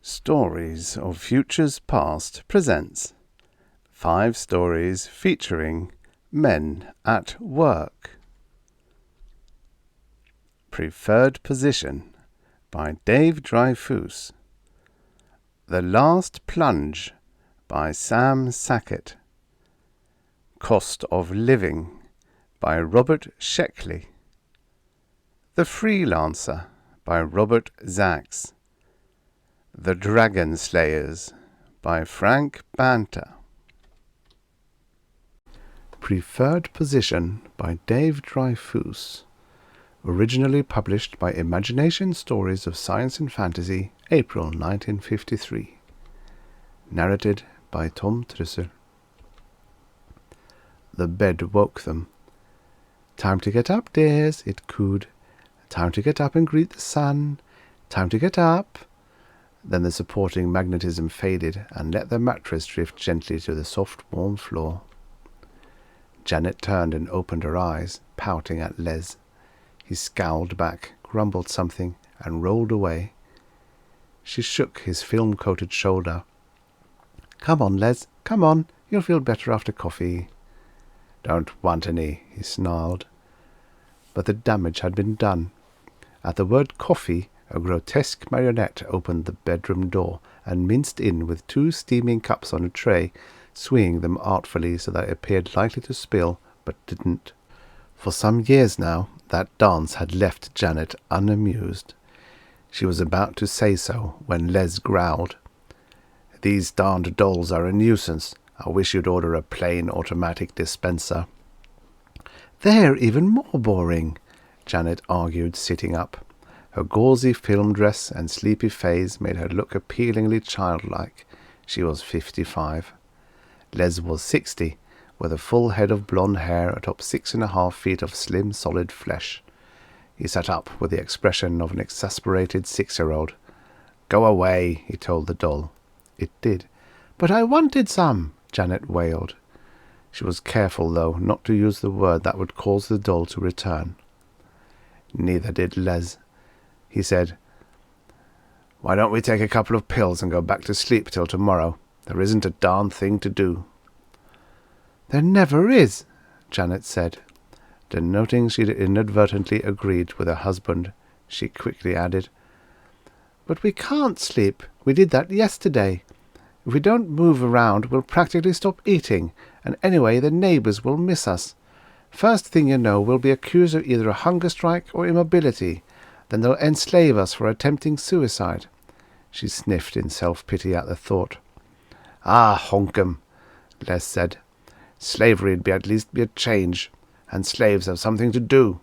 Stories of Futures Past presents 5 stories featuring men at work. Preferred Position by Dave Dryfoos. The Last Plunge by Sam Sackett. Cost of Living by Robert Sheckley. The Freelancer by Robert Zacks. The Dragon Slayers by Frank Banta. Preferred Position by Dave Dryfoos. Originally published by Imagination Stories of Science and Fantasy, April 1953. Narrated by Tom Trussel. The bed woke them. "Time to get up, dears," it cooed. "Time to get up and greet the sun. Time to get up." Then the supporting magnetism faded and let the mattress drift gently to the soft, warm floor. Janet turned and opened her eyes, pouting at Les. He scowled back, grumbled something, and rolled away. She shook his film-coated shoulder. "Come on, Les, come on. You'll feel better after coffee." "Don't want any," he snarled. But the damage had been done. At the word coffee, a grotesque marionette opened the bedroom door and minced in with 2 steaming cups on a tray, swinging them artfully so that it appeared likely to spill, but didn't. For some years now, that dance had left Janet unamused. She was about to say so when Les growled, "These darned dolls are a nuisance. I wish you'd order a plain automatic dispenser." "They're even more boring," Janet argued, sitting up. Her gauzy film dress and sleepy face made her look appealingly childlike. She was 55. Les was 60, with a full head of blonde hair atop 6.5 feet of slim, solid flesh. He sat up with the expression of an exasperated 6-year-old. "Go away," he told the doll. It did. "But I wanted some," Janet wailed. She was careful, though, not to use the word that would cause the doll to return. Neither did Les. He said, "Why don't we take a couple of pills and go back to sleep till tomorrow? There isn't a darn thing to do." "There never is," Janet said. Then, noting she'd inadvertently agreed with her husband, she quickly added, "But we can't sleep. We did that yesterday. If we don't move around, we'll practically stop eating, and anyway, the neighbours will miss us. First thing you know, we'll be accused of either a hunger strike or immobility. Then they'll enslave us for attempting suicide." She sniffed in self-pity at the thought. "Ah, honk 'em," Les said. "Slavery'd at least be a change, and slaves have something to do."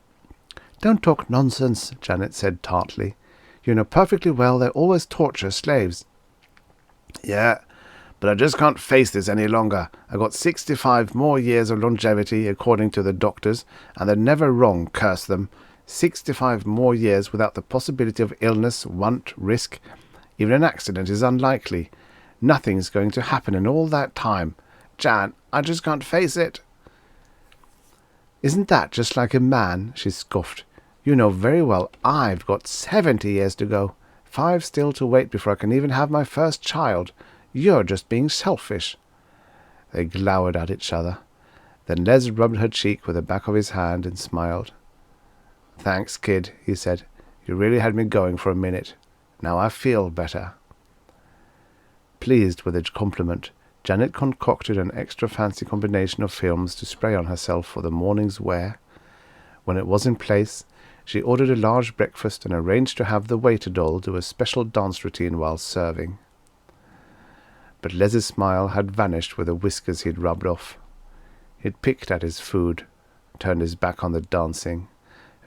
"Don't talk nonsense," Janet said tartly. "You know perfectly well they always torture slaves." "Yeah, but I just can't face this any longer. I got 65 more years of longevity, according to the doctors, and they're never wrong, curse them. 65 more years without the possibility of illness, want, risk. Even an accident is unlikely. Nothing's going to happen in all that time. Jan, I just can't face it." "Isn't that just like a man?" she scoffed. "You know very well I've got 70 years to go. 5 still to wait before I can even have my first child. You're just being selfish." They glowered at each other. Then Les rubbed her cheek with the back of his hand and smiled. "Thanks, kid," he said. "You really had me going for a minute. Now I feel better." Pleased with the compliment, Janet concocted an extra fancy combination of films to spray on herself for the morning's wear. When it was in place, she ordered a large breakfast and arranged to have the waiter doll do a special dance routine while serving. But Les's smile had vanished with the whiskers he'd rubbed off. He'd picked at his food, turned his back on the dancing,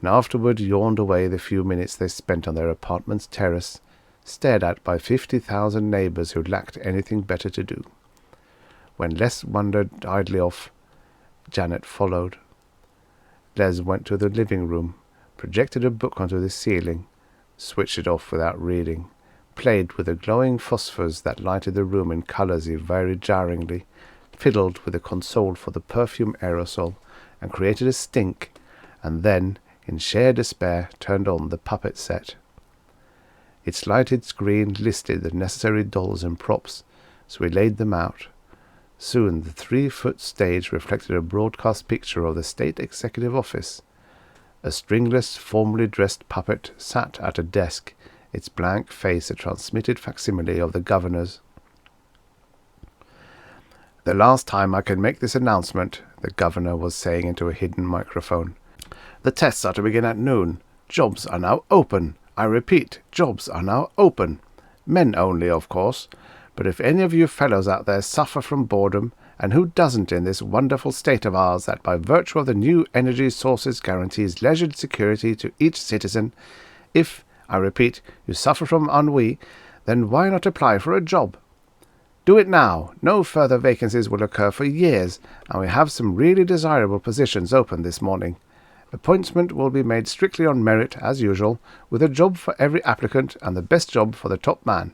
and afterward yawned away the few minutes they spent on their apartment's terrace, stared at by 50,000 neighbours who lacked anything better to do. When Les wandered idly off, Janet followed. Les went to the living room, projected a book onto the ceiling, switched it off without reading, played with the glowing phosphors that lighted the room in colours he varied jarringly, fiddled with the console for the perfume aerosol, and created a stink, and then, in sheer despair, turned on the puppet set. Its lighted screen listed the necessary dolls and props, so we laid them out. Soon the 3-foot stage reflected a broadcast picture of the State Executive Office. A stringless, formally dressed puppet sat at a desk, its blank face a transmitted facsimile of the governor's. "The last time I can make this announcement," the governor was saying into a hidden microphone. "The tests are to begin at noon. Jobs are now open. I repeat, jobs are now open. Men only, of course. But if any of you fellows out there suffer from boredom, and who doesn't in this wonderful state of ours that by virtue of the new energy sources guarantees leisured security to each citizen, if, I repeat, you suffer from ennui, then why not apply for a job? Do it now. No further vacancies will occur for years, and we have some really desirable positions open this morning. Appointment will be made strictly on merit, as usual, with a job for every applicant and the best job for the top man.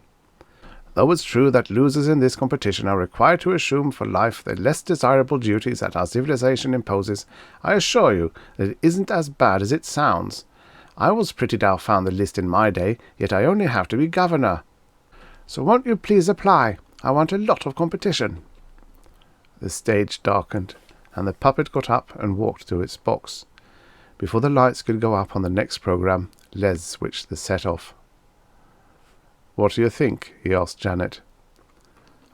Though it's true that losers in this competition are required to assume for life the less desirable duties that our civilization imposes, I assure you that it isn't as bad as it sounds. I was pretty down the list in my day, yet I only have to be governor. So won't you please apply? I want a lot of competition." The stage darkened, and the puppet got up and walked to its box. Before the lights could go up on the next program, Les switched the set off. "What do you think?" he asked Janet.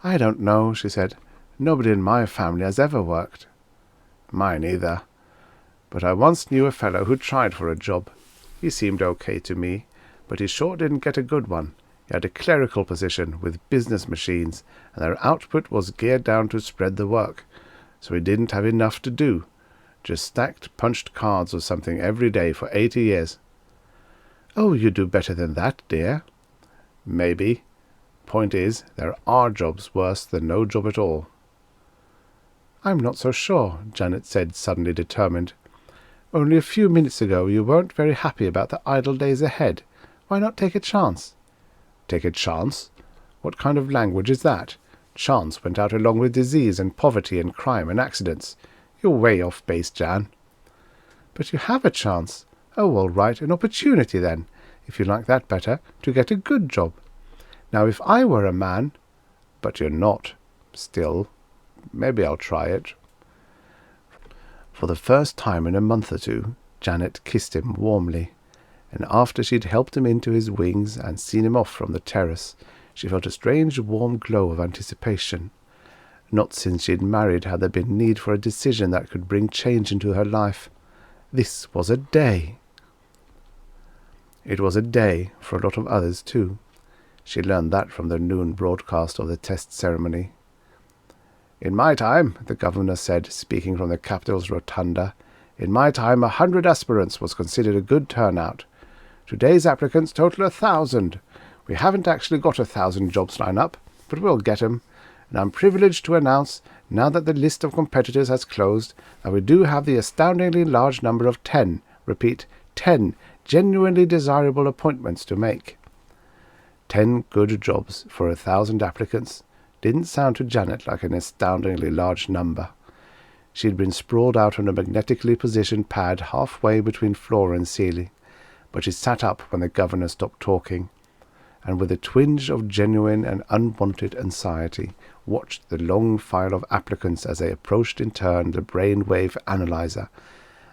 "I don't know," she said. "Nobody in my family has ever worked." "Mine either. But I once knew a fellow who tried for a job. He seemed okay to me, but he sure didn't get a good one. He had a clerical position with business machines, and their output was geared down to spread the work, so he didn't have enough to do. Just stacked punched cards or something every day for 80 years. "Oh, you do better than that, dear." "Maybe. Point is, there are jobs worse than no job at all." "I'm not so sure," Janet said, suddenly determined. "Only a few minutes ago you weren't very happy about the idle days ahead. Why not take a chance?" "Take a chance? What kind of language is that? Chance went out along with disease and poverty and crime and accidents. You're way off base, Jan." "But you have a chance. Oh, all right, an opportunity then, if you like that better, to get a good job. Now, if I were a man—" "But you're not. Still, maybe I'll try it." For the first time in a month or two, Janet kissed him warmly, and after she'd helped him into his wings and seen him off from the terrace, she felt a strange warm glow of anticipation. Not since she'd married had there been need for a decision that could bring change into her life. This was a day. It was a day for a lot of others too. She learned that from the noon broadcast of the test ceremony. "In my time," the governor said, speaking from the Capitol's rotunda, "in my time 100 aspirants was considered a good turnout. Today's applicants total 1,000. We haven't actually got 1,000 jobs lined up, but we'll get 'em. And I'm privileged to announce, now that the list of competitors has closed, that we do have the astoundingly large number of 10, repeat, 10 genuinely desirable appointments to make." 10 good jobs for 1,000 applicants didn't sound to Janet like an astoundingly large number. She'd been sprawled out on a magnetically positioned pad halfway between floor and ceiling, but she sat up when the governor stopped talking, and with a twinge of genuine and unwanted anxiety watched the long file of applicants as they approached in turn the brainwave analyzer,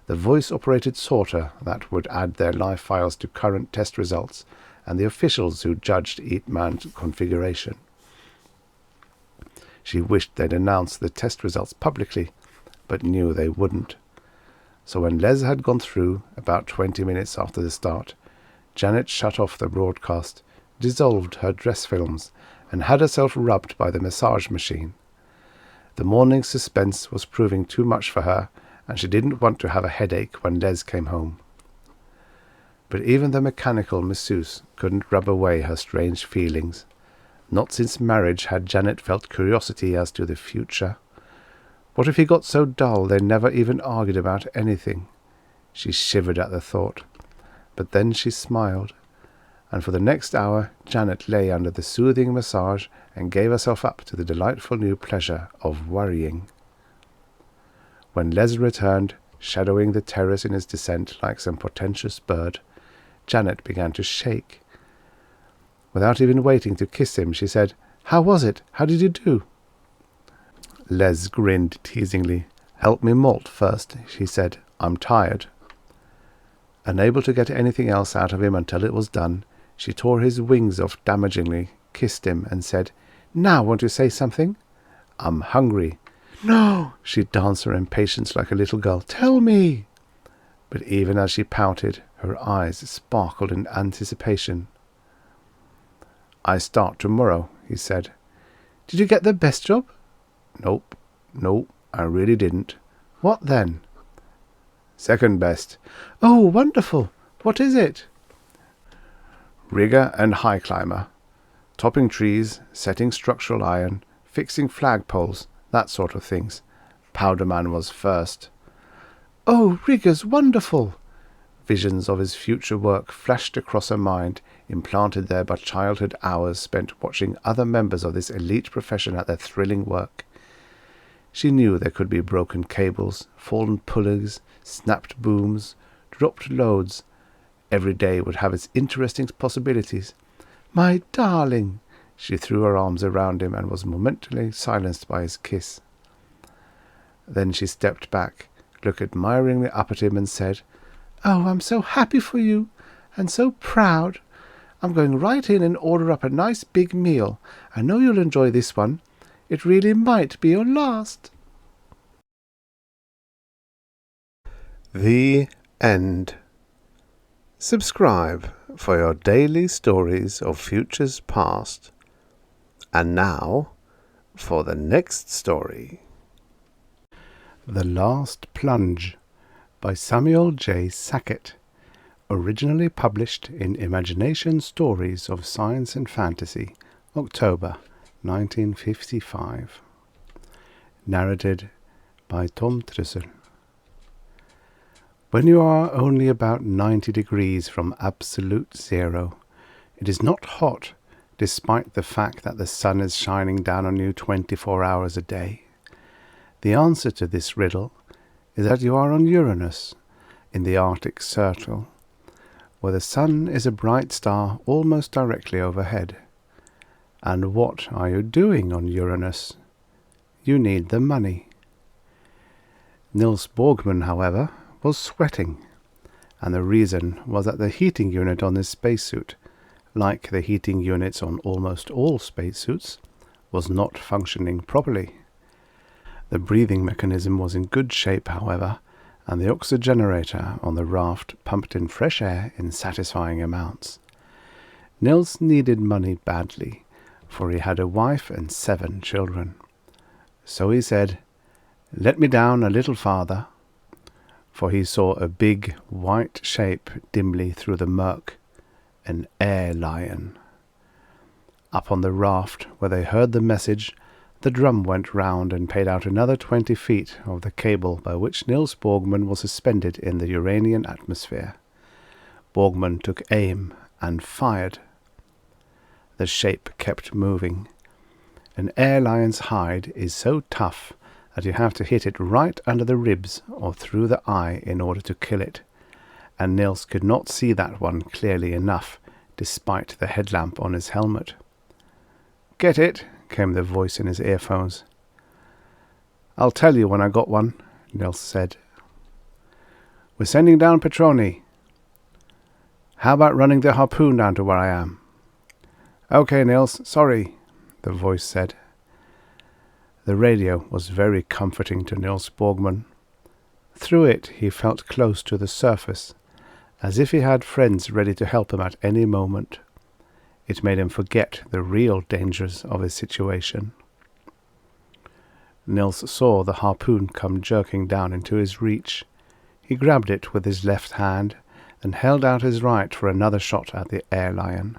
the voice-operated sorter that would add their live files to current test results, and the officials who judged each man's configuration. She wished they'd announced the test results publicly, but knew they wouldn't. So when Les had gone through, about 20 minutes after the start, Janet shut off the broadcast, dissolved her dress films, and had herself rubbed by the massage machine. The morning's suspense was proving too much for her, and she didn't want to have a headache when Les came home. But even the mechanical masseuse couldn't rub away her strange feelings. Not since marriage had Janet felt curiosity as to the future. What if he got so dull they never even argued about anything? She shivered at the thought. But then she smiled, and for the next hour Janet lay under the soothing massage and gave herself up to the delightful new pleasure of worrying. When Les returned, shadowing the terrace in his descent like some portentous bird, Janet began to shake. Without even waiting to kiss him, she said, "How was it? How did you do?" Les grinned teasingly. "Help me molt first," she said. "I'm tired." Unable to get anything else out of him until it was done, she tore his wings off damagingly, kissed him, and said, "Now won't you say something?" "I'm hungry." "No!" She danced her impatience like a little girl. "Tell me!" But even as she pouted, her eyes sparkled in anticipation. "I start tomorrow," he said. "Did you get the best job?" Nope, I really didn't." "What then?" "Second best." "Oh, wonderful. What is it?" "Rigger and high climber. Topping trees, setting structural iron, fixing flagpoles, that sort of things. Powderman was first." "Oh, Rigger's wonderful." Visions of his future work flashed across her mind, implanted there by childhood hours spent watching other members of this elite profession at their thrilling work. She knew there could be broken cables, fallen pulleys, snapped booms, dropped loads. Every day would have its interesting possibilities. "My darling!" She threw her arms around him and was momentarily silenced by his kiss. Then she stepped back, looked admiringly up at him and said, "Oh, I'm so happy for you, and so proud. I'm going right in and order up a nice big meal. I know you'll enjoy this one. It really might be your last." The end. Subscribe for your daily stories of futures past. And now, for the next story. The Last Plunge by Samuel J. Sackett. Originally published in Imagination Stories of Science and Fantasy, October 1955. Narrated by Tom Trussel. When you are only about 90 degrees from absolute zero, it is not hot, despite the fact that the sun is shining down on you 24 hours a day. The answer to this riddle is that you are on Uranus, in the Arctic Circle, where the sun is a bright star almost directly overhead. And what are you doing on Uranus? You need the money. Niels Borgman, however, was sweating, and the reason was that the heating unit on his spacesuit, like the heating units on almost all spacesuits, was not functioning properly. The breathing mechanism was in good shape, however, and the oxygenator on the raft pumped in fresh air in satisfying amounts. Nils needed money badly, for he had a wife and 7 children. So he said, "Let me down a little farther," for he saw a big white shape dimly through the murk, an air lion. Up on the raft, where they heard the message, the drum went round and paid out another 20 feet of the cable by which Niels Borgman was suspended in the Uranian atmosphere. Borgman took aim and fired. The shape kept moving. An air lion's hide is so tough that you have to hit it right under the ribs or through the eye in order to kill it, and Niels could not see that one clearly enough, despite the headlamp on his helmet. "Get it?" came the voice in his earphones. "I'll tell you when I got one," Niels said. "We're sending down Petroni." "How about running the harpoon down to where I am?" "Okay, Niels, sorry," the voice said. The radio was very comforting to Niels Borgman. Through it he felt close to the surface, as if he had friends ready to help him at any moment. It made him forget the real dangers of his situation. Niels saw the harpoon come jerking down into his reach. He grabbed it with his left hand and held out his right for another shot at the air lion.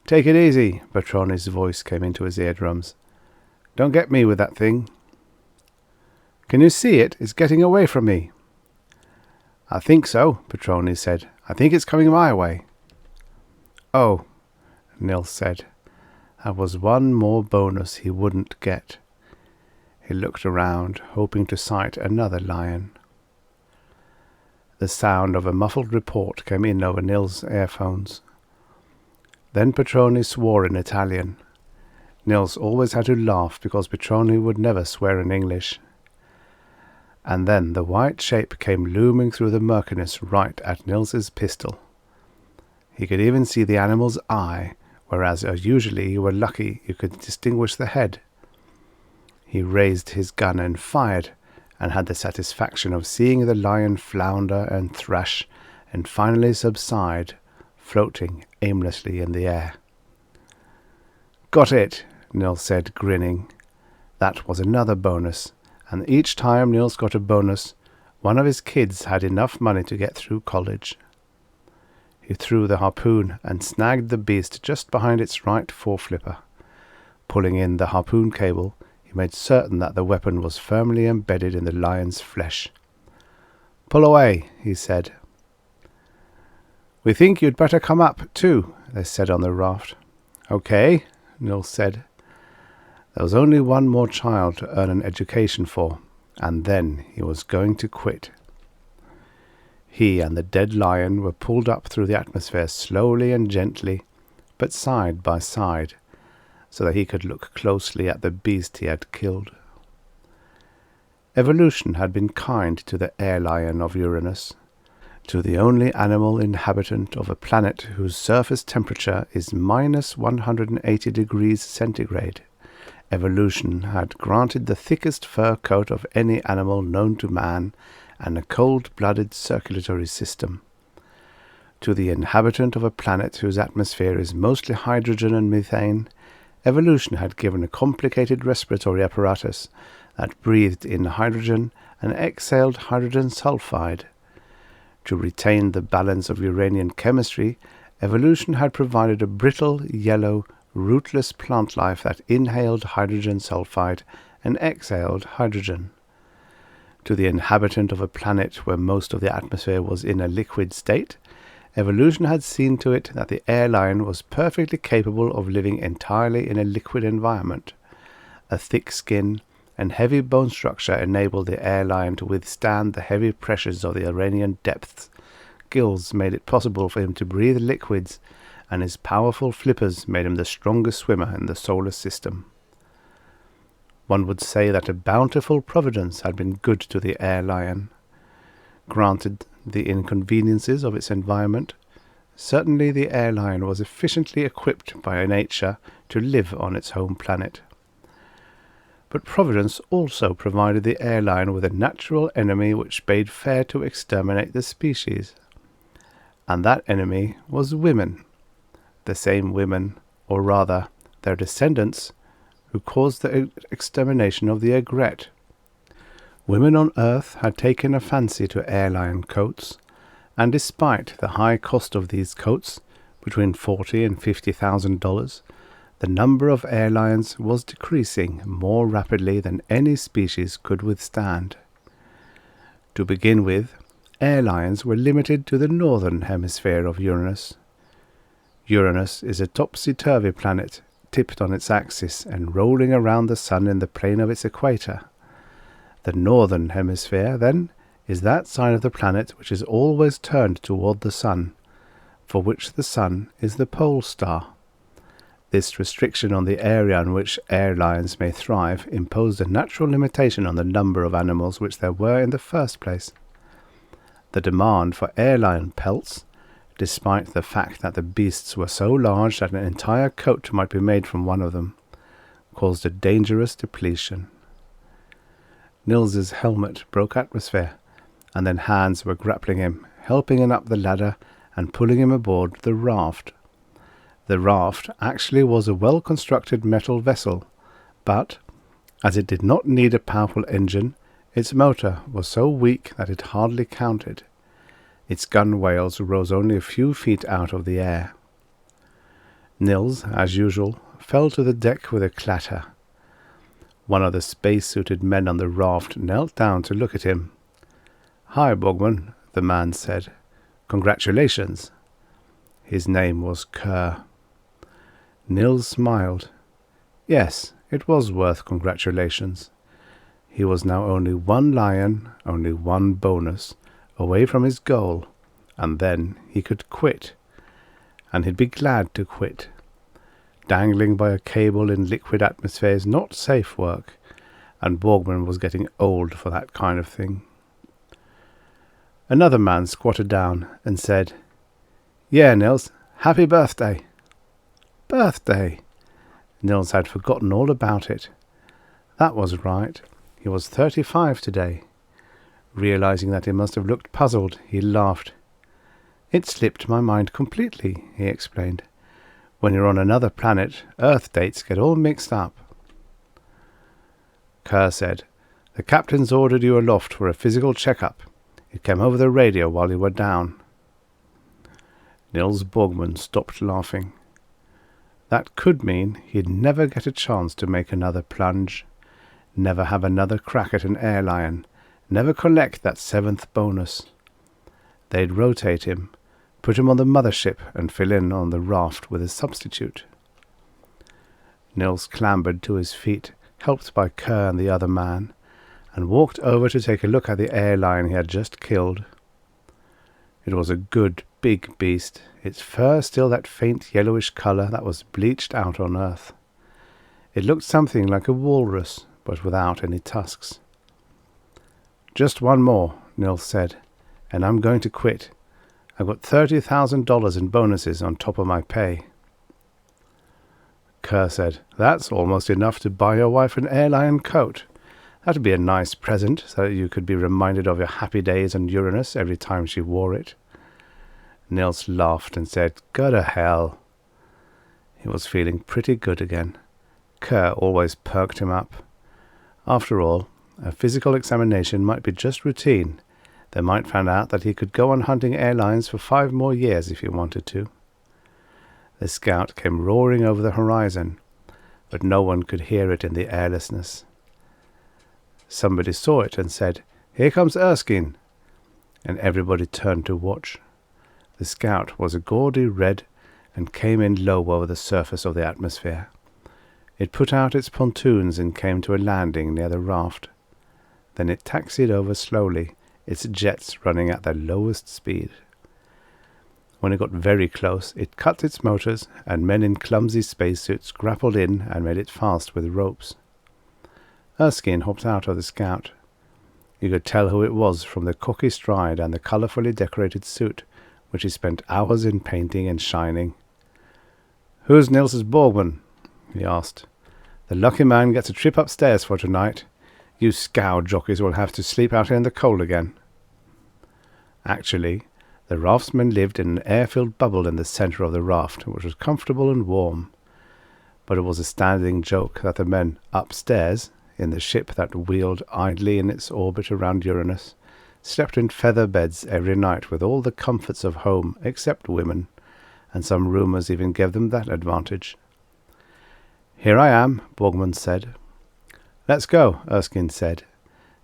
"Take it easy," Petroni's voice came into his eardrums. "Don't get me with that thing." "Can you see it? It's getting away from me." "I think so," Petroni said. "I think it's coming my way." "Oh," Niels said. That was one more bonus he wouldn't get. He looked around, hoping to sight another lion. The sound of a muffled report came in over Niels' earphones. Then Petroni swore in Italian. Nils always had to laugh because Petroni would never swear in English. And then the white shape came looming through the murkiness right at Nils's pistol. He could even see the animal's eye, whereas usually you were lucky you could distinguish the head. He raised his gun and fired, and had the satisfaction of seeing the lion flounder and thrash, and finally subside, floating aimlessly in the air. "Got it," Nils said, grinning. That was another bonus, and each time Nils got a bonus, one of his kids had enough money to get through college. He threw the harpoon and snagged the beast just behind its right foreflipper. Pulling in the harpoon cable, he made certain that the weapon was firmly embedded in the lion's flesh. "Pull away," he said. "We think you'd better come up, too," they said on the raft. "Okay," Nils said. There was only one more child to earn an education for, and then he was going to quit. He and the dead lion were pulled up through the atmosphere slowly and gently, but side by side, so that he could look closely at the beast he had killed. Evolution had been kind to the air lion of Uranus, to the only animal inhabitant of a planet whose surface temperature is minus 180 degrees centigrade. Evolution had granted the thickest fur coat of any animal known to man, and a cold-blooded circulatory system. To the inhabitant of a planet whose atmosphere is mostly hydrogen and methane, evolution had given a complicated respiratory apparatus that breathed in hydrogen and exhaled hydrogen sulfide. To retain the balance of Uranian chemistry, evolution had provided a brittle, yellow, rootless plant life that inhaled hydrogen sulfide and exhaled hydrogen. To the inhabitant of a planet where most of the atmosphere was in a liquid state, evolution had seen to it that the air lion was perfectly capable of living entirely in a liquid environment. A thick skin and heavy bone structure enabled the air lion to withstand the heavy pressures of the Iranian depths. Gills made it possible for him to breathe liquids, and his powerful flippers made him the strongest swimmer in the solar system. One would say that a bountiful providence had been good to the air lion. Granted the inconveniences of its environment, certainly the air lion was efficiently equipped by nature to live on its home planet. But Providence also provided the air lion with a natural enemy which bade fair to exterminate the species. And that enemy was women. The same women, or rather their descendants, who caused the extermination of the egret. Women on Earth had taken a fancy to air lion coats, and despite the high cost of these coats, between $40,000 and $50,000, the number of air lions was decreasing more rapidly than any species could withstand. To begin with, air lions were limited to the northern hemisphere of Uranus. Uranus is a topsy-turvy planet, tipped on its axis and rolling around the sun in the plane of its equator. The northern hemisphere, then, is that side of the planet which is always turned toward the sun, for which the sun is the pole star. This restriction on the area in which air lions may thrive imposed a natural limitation on the number of animals which there were in the first place. The demand for air lion pelts, despite the fact that the beasts were so large that an entire coat might be made from one of them, caused a dangerous depletion. Nils's helmet broke atmosphere, and then hands were grappling him, helping him up the ladder and pulling him aboard the raft. The raft actually was a well-constructed metal vessel, but, as it did not need a powerful engine, its motor was so weak that it hardly counted. Its gunwales rose only a few feet out of the air. Nils, as usual, fell to the deck with a clatter. One of the space-suited men on the raft knelt down to look at him. "Hi, Bogman," the man said. "Congratulations." His name was Kerr. Nils smiled. Yes, it was worth congratulations. He was now only one lion, only one bonus, away from his goal, and then he could quit. And he'd be glad to quit. Dangling by a cable in liquid atmosphere is not safe work, and Borgman was getting old for that kind of thing. Another man squatted down and said, "Yeah, Nils, happy birthday." Birthday! Nils had forgotten all about it. That was right. He was 35 today. Realizing that he must have looked puzzled, he laughed. "It slipped my mind completely," he explained. "When you're on another planet, Earth dates get all mixed up." Kerr said, "The captain's ordered you aloft for a physical checkup. It came over the radio while you were down." Nils Borgman stopped laughing. That could mean he'd never get a chance to make another plunge, never have another crack at an airline, never collect that 7th bonus. They'd rotate him, put him on the mothership, and fill in on the raft with a substitute. Nils clambered to his feet, helped by Kerr and the other man, and walked over to take a look at the airline he had just killed. It was a good, big beast, its fur still that faint yellowish colour that was bleached out on Earth. It looked something like a walrus, but without any tusks. "Just one more," Nils said, "and I'm going to quit. I've got $30,000 in bonuses on top of my pay." Kerr said, "That's almost enough to buy your wife an airline coat. That'd be a nice present, so that you could be reminded of your happy days on Uranus every time she wore it." Nils laughed and said, "Go to hell." He was feeling pretty good again. Kerr always perked him up. After all, a physical examination might be just routine. They might find out that he could go on hunting airlines for 5 more years if he wanted to. The scout came roaring over the horizon, but no one could hear it in the airlessness. Somebody saw it and said, "Here comes Erskine," and everybody turned to watch. The scout was a gaudy red and came in low over the surface of the atmosphere. It put out its pontoons and came to a landing near the raft. Then it taxied over slowly, its jets running at their lowest speed. When it got very close, it cut its motors, and men in clumsy spacesuits grappled in and made it fast with ropes. Erskine hopped out of the scout. You could tell who it was from the cocky stride and the colourfully decorated suit, which he spent hours in painting and shining. "Who's Nils's Borgman?" he asked. "The lucky man gets a trip upstairs for tonight. You scow jockeys will have to sleep out here in the cold again." Actually, the raftsmen lived in an air-filled bubble in the centre of the raft, which was comfortable and warm. But it was a standing joke that the men upstairs, in the ship that wheeled idly in its orbit around Uranus, slept in feather beds every night with all the comforts of home except women, and some rumours even gave them that advantage. "Here I am," Borgman said. "Let's go," Erskine said.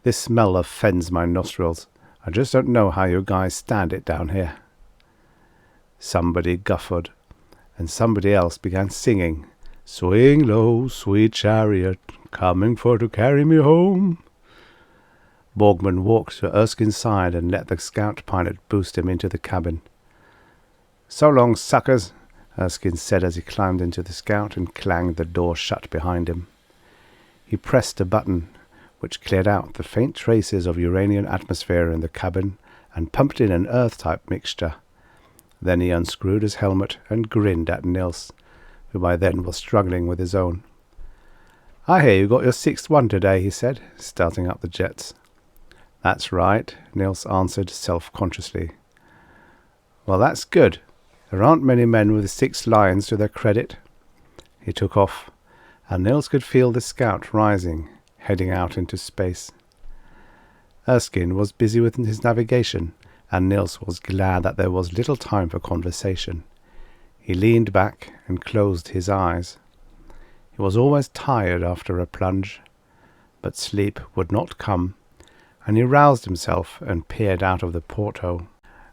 "This smell offends my nostrils. I just don't know how you guys stand it down here." Somebody guffawed, and somebody else began singing, "Swing low, sweet chariot, coming for to carry me home." Borgman walked to Erskine's side and let the scout pilot boost him into the cabin. "So long, suckers," Erskine said as he climbed into the scout and clanged the door shut behind him. He pressed a button, which cleared out the faint traces of Uranian atmosphere in the cabin and pumped in an Earth-type mixture. Then he unscrewed his helmet and grinned at Nils, who by then was struggling with his own. "I hear you got your 6th one today," he said, starting up the jets. "That's right," Nils answered self-consciously. "Well, that's good. There aren't many men with 6 lions to their credit." He took off, and Nils could feel the scout rising, heading out into space. Erskine was busy with his navigation, and Nils was glad that there was little time for conversation. He leaned back and closed his eyes. He was always tired after a plunge, but sleep would not come, and he roused himself and peered out of the porthole.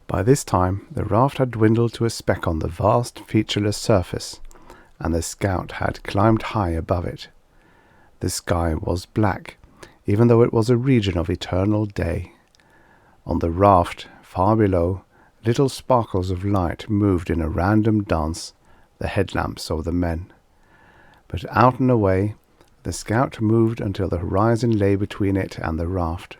By this time the raft had dwindled to a speck on the vast, featureless surface, and the scout had climbed high above it. The sky was black, even though it was a region of eternal day. On the raft, far below, little sparkles of light moved in a random dance, the headlamps of the men. But out and away, the Scout moved until the horizon lay between it and the raft.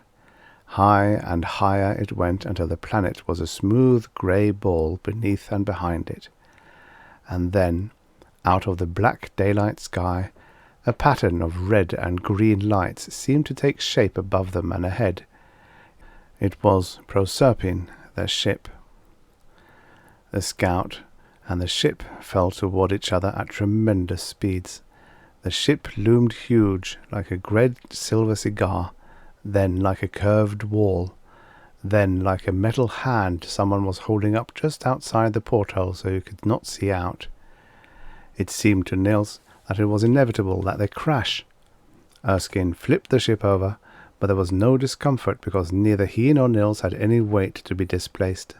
High and higher it went until the planet was a smooth grey ball beneath and behind it. And then, out of the black daylight sky, a pattern of red and green lights seemed to take shape above them and ahead. It was Proserpine, their ship. The Scout and the ship fell toward each other at tremendous speeds. The ship loomed huge, like a great silver cigar, then like a curved wall, then like a metal hand someone was holding up just outside the porthole so you could not see out. It seemed to Nils that it was inevitable that they crash. Erskine flipped the ship over, but there was no discomfort because neither he nor Nils had any weight to be displaced.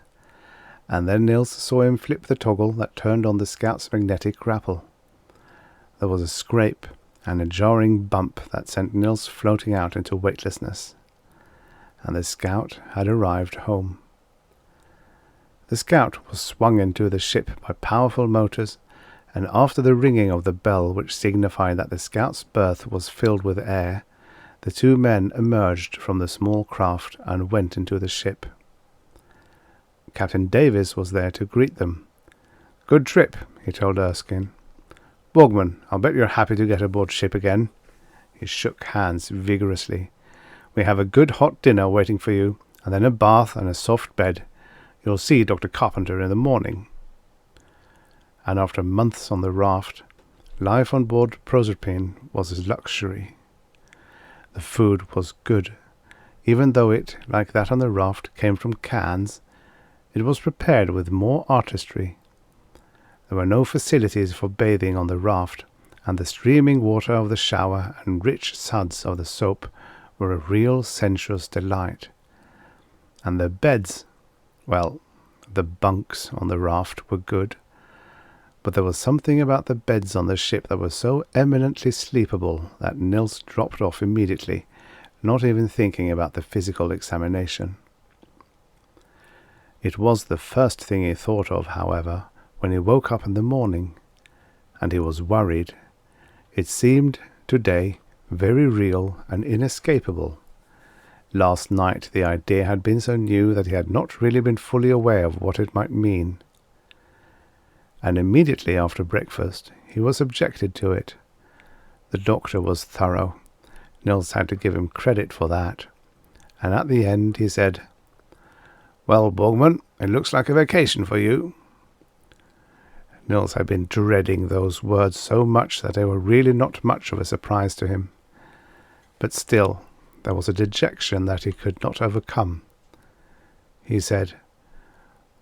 And then Nils saw him flip the toggle that turned on the Scout's magnetic grapple. There was a scrape and a jarring bump that sent Nils floating out into weightlessness. And the Scout had arrived home. The Scout was swung into the ship by powerful motors, and after the ringing of the bell which signified that the Scout's berth was filled with air, the two men emerged from the small craft and went into the ship. Captain Davis was there to greet them. "Good trip," he told Erskine. "Borgman, I'll bet you're happy to get aboard ship again." He shook hands vigorously. "We have a good hot dinner waiting for you, and then a bath and a soft bed. You'll see Dr. Carpenter in the morning." And after months on the raft, life on board Proserpine was a luxury. The food was good. Even though it, like that on the raft, came from cans, it was prepared with more artistry. There were no facilities for bathing on the raft, and the streaming water of the shower and rich suds of the soap were a real sensuous delight. And the beds, well, the bunks on the raft were good, but there was something about the beds on the ship that was so eminently sleepable that Nils dropped off immediately, not even thinking about the physical examination. It was the first thing he thought of, however, when he woke up in the morning, and he was worried. It seemed, today, very real and inescapable. Last night the idea had been so new that he had not really been fully aware of what it might mean. And immediately after breakfast he was subjected to it. The doctor was thorough. Nils had to give him credit for that. And at the end he said, "Well, Borgman, it looks like a vacation for you." Nils had been dreading those words so much that they were really not much of a surprise to him. But still, there was a dejection that he could not overcome. He said,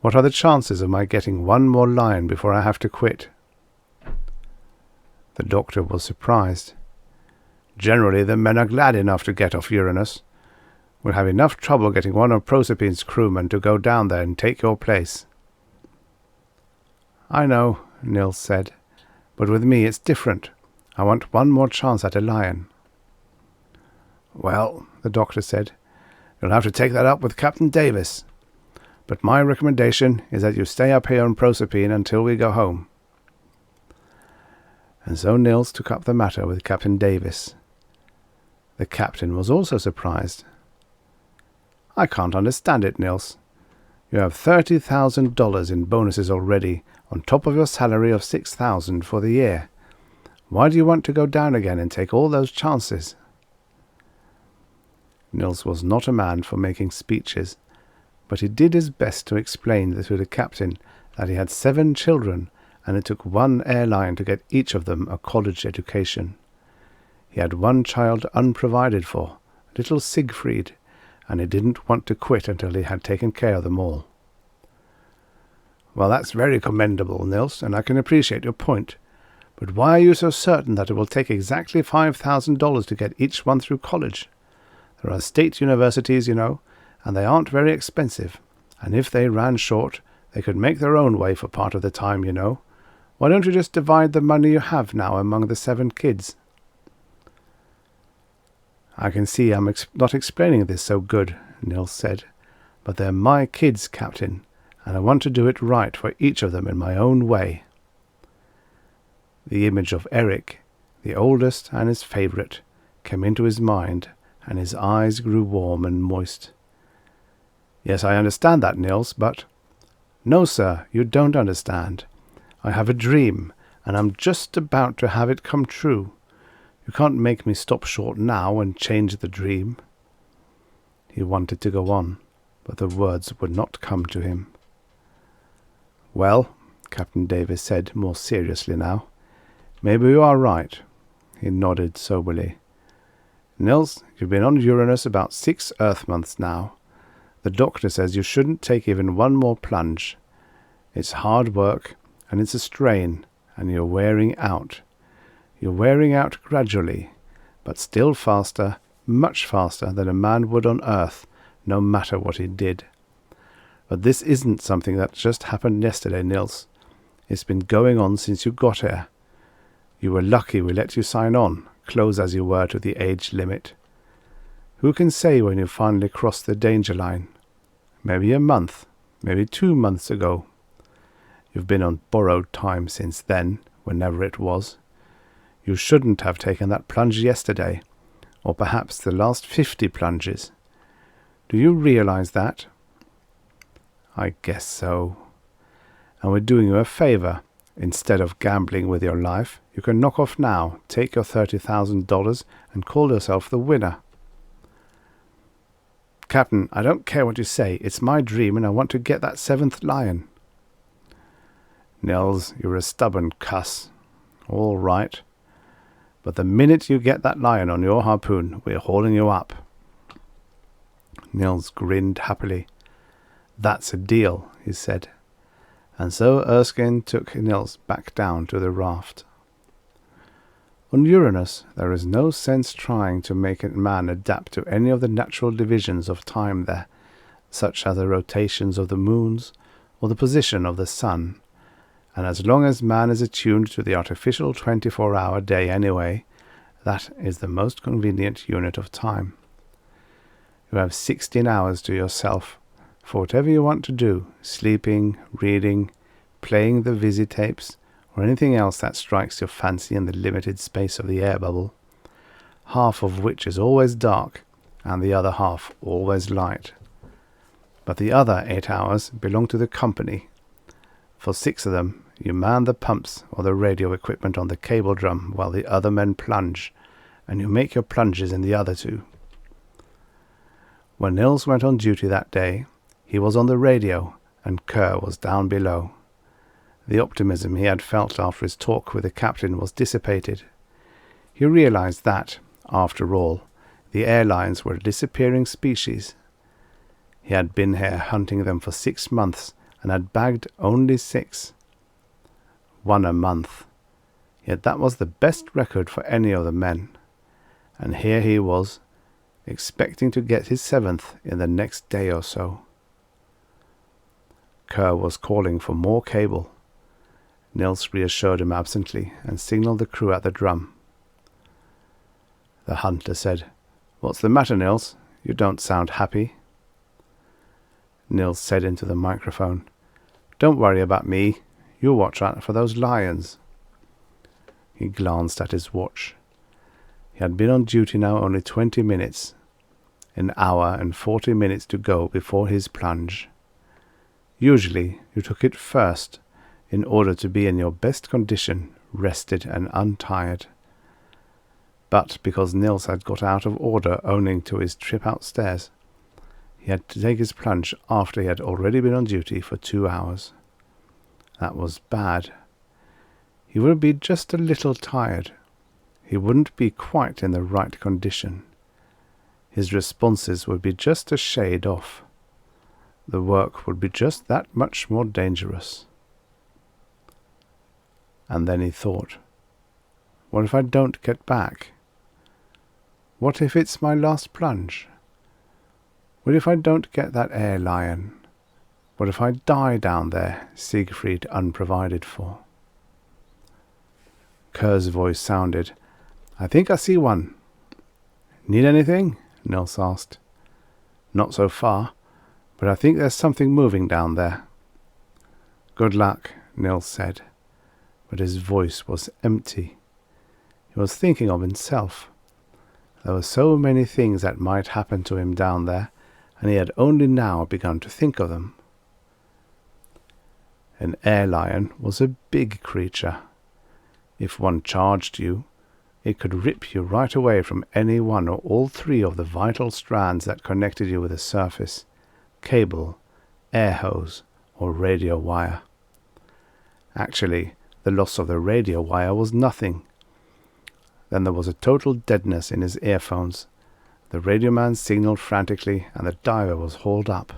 "What are the chances of my getting one more line before I have to quit?" The doctor was surprised. "Generally the men are glad enough to get off Uranus. We'll have enough trouble getting one of Proserpine's crewmen to go down there and take your place." "I know," Nils said, "but with me it's different. I want one more chance at a lion." "Well," the doctor said, "you'll have to take that up with Captain Davis. But my recommendation is that you stay up here on Proserpine until we go home." And so Nils took up the matter with Captain Davis. The captain was also surprised. "I can't understand it, Nils. You have $30,000 in bonuses already, on top of your salary of $6,000 for the year. Why do you want to go down again and take all those chances?" Nils was not a man for making speeches, but he did his best to explain to the captain that he had 7 children, and it took one airline to get each of them a college education. He had one child unprovided for, little Siegfried, and he didn't want to quit until he had taken care of them all. "Well, that's very commendable, Nils, and I can appreciate your point. But why are you so certain that it will take exactly $5,000 to get each one through college? There are state universities, you know, and they aren't very expensive, and if they ran short, they could make their own way for part of the time, you know. Why don't you just divide the money you have now among the 7 kids?" "I can see I'm not explaining this so good," Nils said, "but they're my kids, Captain, and I want to do it right for each of them in my own way." The image of Eric, the oldest and his favourite, came into his mind, and his eyes grew warm and moist. "Yes, I understand that, Nils, but—" "No, sir, you don't understand. I have a dream, and I'm just about to have it come true. You can't make me stop short now and change the dream." He wanted to go on, but the words would not come to him. "Well," Captain Davis said more seriously now, "maybe you are right." He nodded soberly. "Nils, you've been on Uranus about 6 Earth months now. The doctor says you shouldn't take even one more plunge. It's hard work, and it's a strain, and you're wearing out. You're wearing out gradually, but still faster, much faster than a man would on Earth, no matter what he did. But this isn't something that just happened yesterday, Nils. It's been going on since you got here. You were lucky we let you sign on, close as you were to the age limit. Who can say when you finally cross the danger line? Maybe a month, maybe 2 months ago. You've been on borrowed time since then, whenever it was. You shouldn't have taken that plunge yesterday, or perhaps the last 50 plunges. Do you realize that?" "I guess so. And we're doing you a favor. Instead of gambling with your life, you can knock off now, take your $30,000 and call yourself the winner." "Captain, I don't care what you say. It's my dream and I want to get that 7th lion." "Nils, you're a stubborn cuss. All right. But the minute you get that lion on your harpoon, we're hauling you up." Nils grinned happily. "That's a deal," he said. And so Erskine took Nils back down to the raft. On Uranus, there is no sense trying to make a man adapt to any of the natural divisions of time there, such as the rotations of the moons or the position of the sun. And as long as man is attuned to the artificial 24-hour day anyway, that is the most convenient unit of time. You have 16 hours to yourself for whatever you want to do, sleeping, reading, playing the visitapes, or anything else that strikes your fancy in the limited space of the air bubble, half of which is always dark and the other half always light. But the other 8 hours belong to the company. For 6 of them, you man the pumps or the radio equipment on the cable drum while the other men plunge, and you make your plunges in the other 2. When Nils went on duty that day, he was on the radio, and Kerr was down below. The optimism he had felt after his talk with the captain was dissipated. He realized that, after all, the airlines were a disappearing species. He had been here hunting them for 6 months, and had bagged only 6. 1 a month. Yet that was the best record for any of the men. And here he was, expecting to get his 7th in the next day or so. Kerr was calling for more cable. Nils reassured him absently and signalled the crew at the drum. The hunter said, "What's the matter, Nils? You don't sound happy." Nils said into the microphone, "Don't worry about me. You watch out for those lions." He glanced at his watch. He had been on duty now only 20 minutes. An hour and 40 minutes to go before his plunge. Usually you took it first, in order to be in your best condition, rested and untired. But because Nils had got out of order owing to his trip outstairs, he had to take his plunge after he had already been on duty for 2 hours. That was bad. He would be just a little tired. He wouldn't be quite in the right condition. His responses would be just a shade off. The work would be just that much more dangerous. And then he thought, what if I don't get back? What if it's my last plunge? What if I don't get that air lion? What if I die down there, Siegfried unprovided for? Kerr's voice sounded, "I think I see one." "Need anything?" Nils asked. "Not so far, but I think there's something moving down there." "Good luck," Nils said, but his voice was empty. He was thinking of himself. There were so many things that might happen to him down there, and he had only now begun to think of them. An air lion was a big creature. If one charged you, it could rip you right away from any one or all three of the vital strands that connected you with the surface: cable, air hose, or radio wire. Actually, the loss of the radio wire was nothing. Then there was a total deadness in his earphones. The radio man signaled frantically, and the diver was hauled up.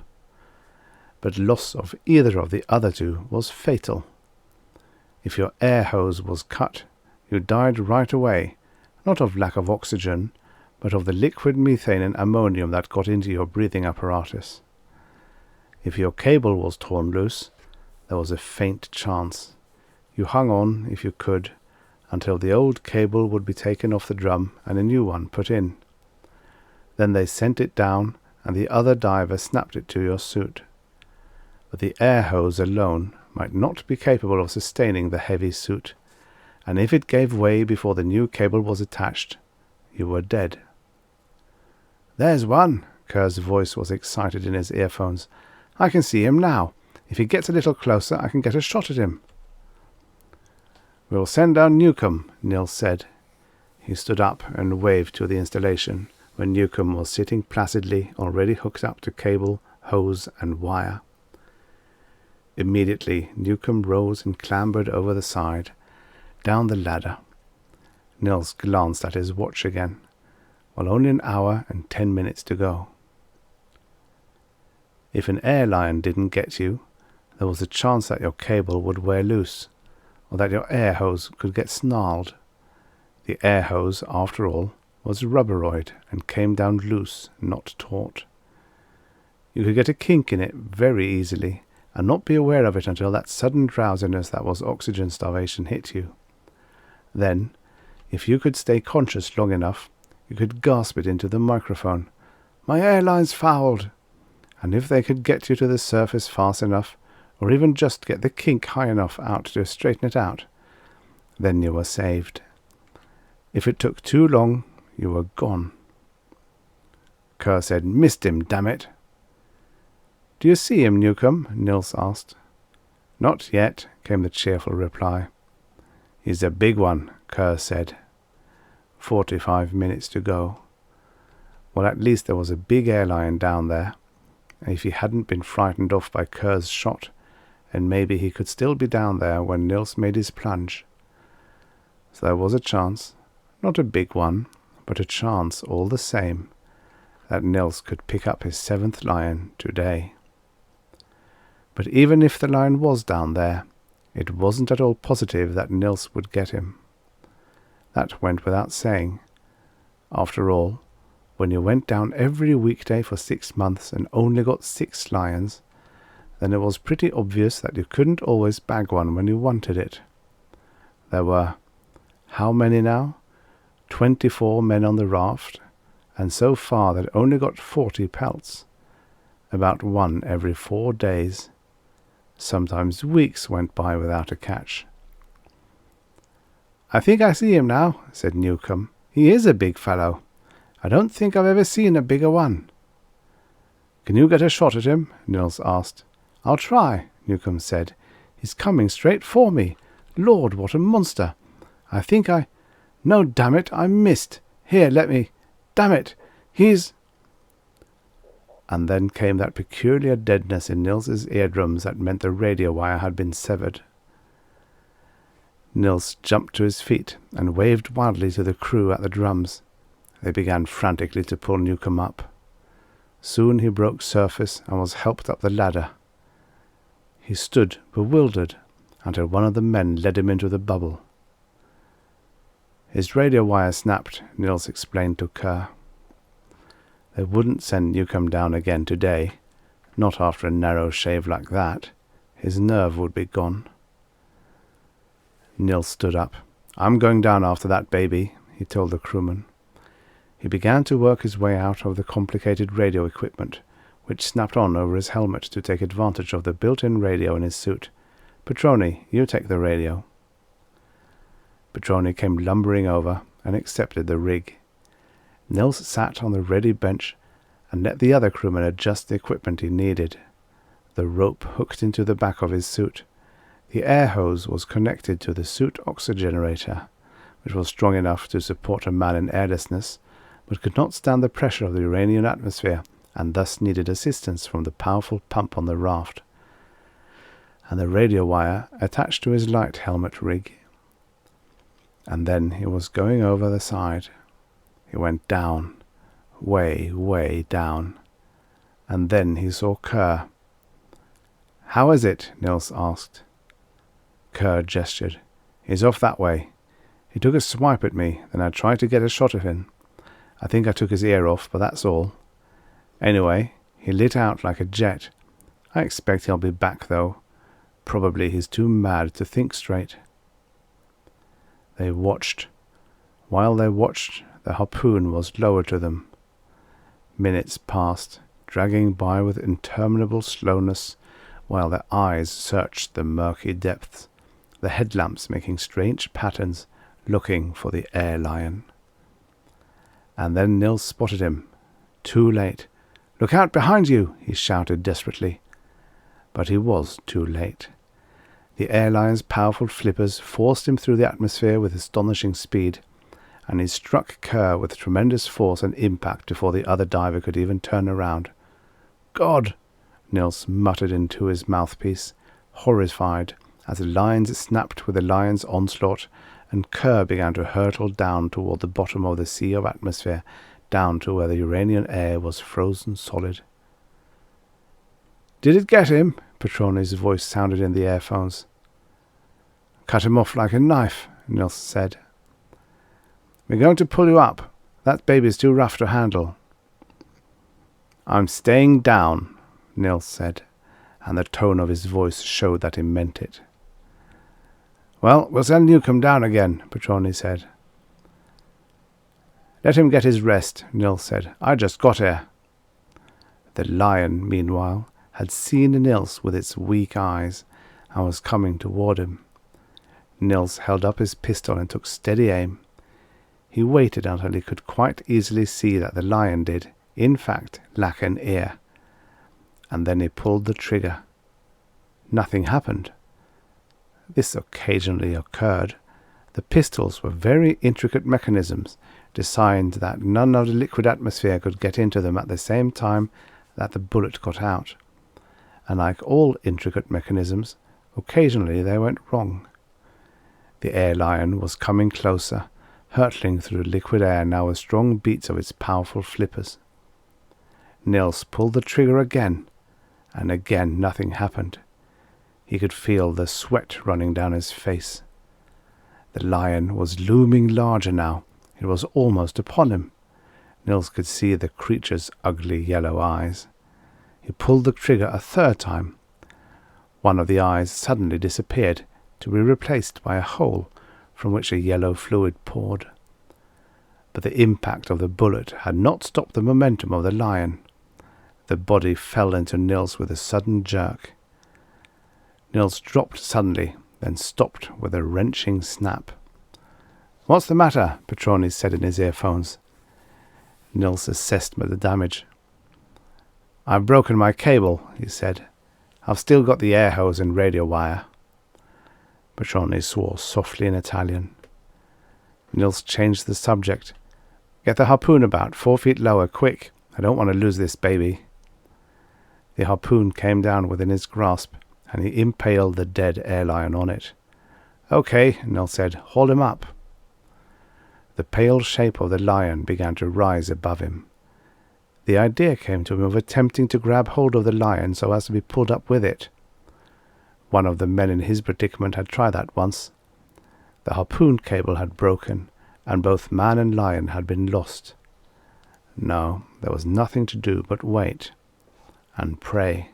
But loss of either of the other two was fatal. If your air hose was cut, you died right away, not of lack of oxygen, but of the liquid methane and ammonium that got into your breathing apparatus. If your cable was torn loose, there was a faint chance. You hung on, if you could, until the old cable would be taken off the drum and a new one put in. Then they sent it down, and the other diver snapped it to your suit. But the air hose alone might not be capable of sustaining the heavy suit, and if it gave way before the new cable was attached, you were dead. "There's one!" Kerr's voice was excited in his earphones. "I can see him now. If he gets a little closer, I can get a shot at him." "We'll send down Newcomb," Nils said. He stood up and waved to the installation, where Newcomb was sitting placidly, already hooked up to cable, hose, and wire. Immediately, Newcomb rose and clambered over the side, down the ladder. Nils glanced at his watch again. Well, only an hour and 10 minutes to go. If an air lion didn't get you, there was a chance that your cable would wear loose, or that your air hose could get snarled. The air hose, after all, was rubberoid and came down loose, not taut. You could get a kink in it very easily, and not be aware of it until that sudden drowsiness that was oxygen starvation hit you. Then, if you could stay conscious long enough, you could gasp it into the microphone, "My airline's fouled!" And if they could get you to the surface fast enough, or even just get the kink high enough out to straighten it out, then you were saved. If it took too long, you were gone. Kerr said, "Missed him, damn it." "Do you see him, Newcomb?" Nils asked. "Not yet," came the cheerful reply. "He's a big one," Kerr said. 45 minutes to go. Well, at least there was a big air lion down there. If he hadn't been frightened off by Kerr's shot, and maybe he could still be down there when Nils made his plunge. So there was a chance, not a big one, but a chance all the same, that Nils could pick up his 7th lion today. But even if the lion was down there, it wasn't at all positive that Nils would get him. That went without saying. After all, when you went down every weekday for 6 months and only got 6 lions, then it was pretty obvious that you couldn't always bag one when you wanted it. There were, how many now? 24 men on the raft, and so far they'd only got 40 pelts. About one every 4 days. Sometimes weeks went by without a catch. "I think I see him now," said Newcomb. "He is a big fellow. I don't think I've ever seen a bigger one." "Can you get a shot at him?" Nils asked. "I'll try," Newcomb said. "He's coming straight for me. Lord, what a monster. I think No, damn it, I missed. Here, let me. Damn it, he's—" And then came that peculiar deadness in Nils's eardrums that meant the radio wire had been severed. Nils jumped to his feet and waved wildly to the crew at the drums. They began frantically to pull Newcomb up. Soon he broke surface and was helped up the ladder. He stood bewildered until one of the men led him into the bubble. His radio wire snapped, Nils explained to Kerr. They wouldn't send Newcomb down again today, not after a narrow shave like that. His nerve would be gone. Nils stood up. "I'm going down after that baby," he told the crewman. He began to work his way out of the complicated radio equipment, which snapped on over his helmet to take advantage of the built-in radio in his suit. "Petroni, you take the radio." Petroni came lumbering over and accepted the rig. Nils sat on the ready bench and let the other crewman adjust the equipment he needed. The rope hooked into the back of his suit. The air hose was connected to the suit oxygenator, which was strong enough to support a man in airlessness, but could not stand the pressure of the Uranian atmosphere, and thus needed assistance from the powerful pump on the raft, and the radio wire attached to his light helmet rig. And then he was going over the side. He went down, way, way down, and then he saw Kerr. "How is it?" Nils asked. Kerr gestured. "He's off that way. He took a swipe at me, then I tried to get a shot of him. I think I took his ear off, but that's all. Anyway, he lit out like a jet. I expect he'll be back, though. Probably he's too mad to think straight." They watched. While they watched, the harpoon was lowered to them. Minutes passed, dragging by with interminable slowness, while their eyes searched the murky depths, the headlamps making strange patterns, looking for the air lion. And then Nils spotted him. Too late. "Look out behind you!" he shouted desperately. But he was too late. The air lion's powerful flippers forced him through the atmosphere with astonishing speed, and he struck Kerr with tremendous force and impact before the other diver could even turn around. "God!" Nils muttered into his mouthpiece, horrified, as the lines snapped with the lion's onslaught, and Kerr began to hurtle down toward the bottom of the sea of atmosphere, down to where the Uranian air was frozen solid. "Did it get him?" Petroni's voice sounded in the earphones. "Cut him off like a knife," Nils said. "We're going to pull you up. That baby's too rough to handle." "I'm staying down," Nils said, and the tone of his voice showed that he meant it. "Well, we'll send Newcomb down again," Petroni said. "Let him get his rest," Nils said. "I just got here." The lion, meanwhile, had seen Nils with its weak eyes and was coming toward him. Nils held up his pistol and took steady aim. He waited until he could quite easily see that the lion did, in fact, lack an ear. And then he pulled the trigger. Nothing happened. This occasionally occurred. The pistols were very intricate mechanisms, designed that none of the liquid atmosphere could get into them at the same time that the bullet got out. And like all intricate mechanisms, occasionally they went wrong. The air lion was coming closer, hurtling through liquid air now with strong beats of its powerful flippers. Nils pulled the trigger again, and again nothing happened. He could feel the sweat running down his face. The lion was looming larger now. It was almost upon him. Nils could see the creature's ugly yellow eyes. He pulled the trigger a third time. One of the eyes suddenly disappeared, to be replaced by a hole from which a yellow fluid poured. But the impact of the bullet had not stopped the momentum of the lion. The body fell into Nils with a sudden jerk. Nils dropped suddenly, then stopped with a wrenching snap. "What's the matter?" Petroni said in his earphones. Nils assessed the damage. "I've broken my cable," he said. "I've still got the air hose and radio wire." Petroni swore softly in Italian. Nils changed the subject. "Get the harpoon about 4 feet lower, quick. I don't want to lose this baby." The harpoon came down within his grasp, and he impaled the dead air lion on it. "Okay," Nils said. "Hold him up." The pale shape of the lion began to rise above him. The idea came to him of attempting to grab hold of the lion so as to be pulled up with it. One of the men in his predicament had tried that once. The harpoon cable had broken, and both man and lion had been lost. No, there was nothing to do but wait and pray.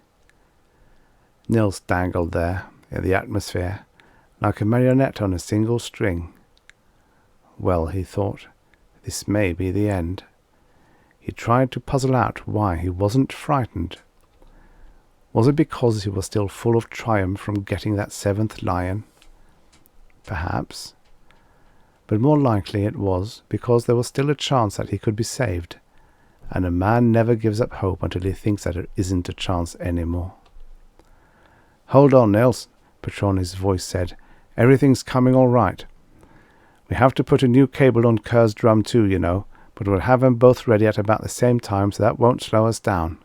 Nils dangled there in the atmosphere like a marionette on a single string. Well, he thought, this may be the end. He tried to puzzle out why he wasn't frightened. Was it because he was still full of triumph from getting that 7th lion? Perhaps. but more likely it was because there was still a chance that he could be saved, and a man never gives up hope until he thinks that there isn't a chance anymore. "Hold on, Nils," Petroni's voice said. "Everything's coming all right. We have to put a new cable on Kerr's drum too, you know, but we'll have them both ready at about the same time, so that won't slow us down."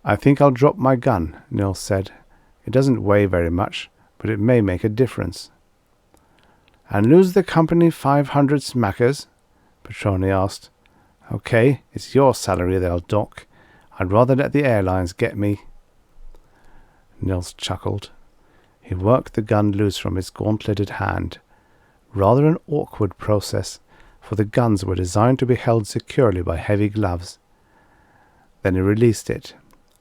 "I think I'll drop my gun," Nils said. "It doesn't weigh very much, but it may make a difference." "And lose the company 500 smackers?" Petroni asked. "Okay, it's your salary they'll dock. I'd rather let the airlines get me." Nils chuckled. He worked the gun loose from his gauntleted hand. Rather an awkward process, for the guns were designed to be held securely by heavy gloves. Then he released it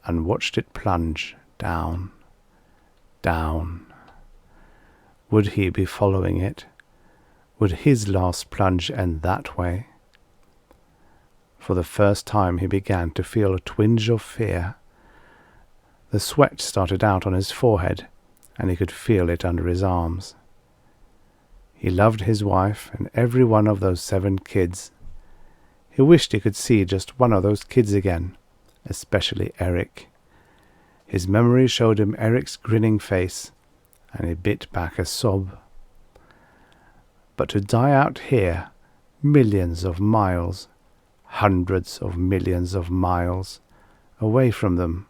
and watched it plunge down, down. Would he be following it? Would his last plunge end that way? For the first time he began to feel a twinge of fear. The sweat started out on his forehead, and he could feel it under his arms. He loved his wife and every one of those 7 kids. He wished he could see just one of those kids again, especially Eric. His memory showed him Eric's grinning face, and he bit back a sob. But to die out here, millions of miles, hundreds of millions of miles, away from them,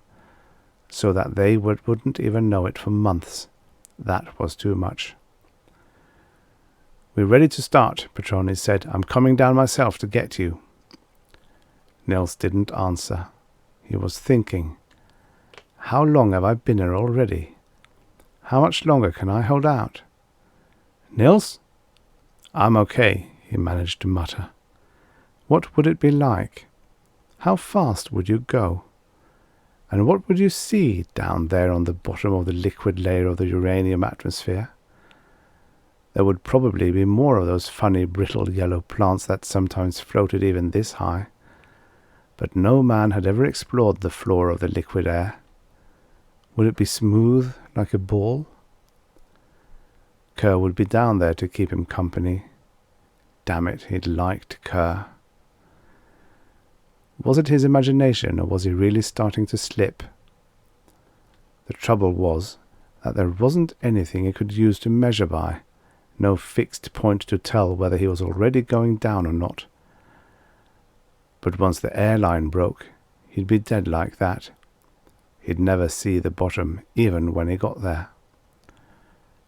so that they wouldn't even know it for months, that was too much. "We're ready to start," Petroni said. "I'm coming down myself to get you." Nils didn't answer. He was thinking, how long have I been here already? How much longer can I hold out? "Nils?" "I'm okay," he managed to mutter. What would it be like? How fast would you go? And what would you see down there on the bottom of the liquid layer of the uranium atmosphere? There would probably be more of those funny brittle yellow plants that sometimes floated even this high. But no man had ever explored the floor of the liquid air. Would it be smooth like a ball? Kerr would be down there to keep him company. Damn it, he'd liked Kerr. Was it his imagination, or was he really starting to slip? The trouble was that there wasn't anything he could use to measure by, no fixed point to tell whether he was already going down or not. But once the airline broke, he'd be dead like that. He'd never see the bottom, even when he got there.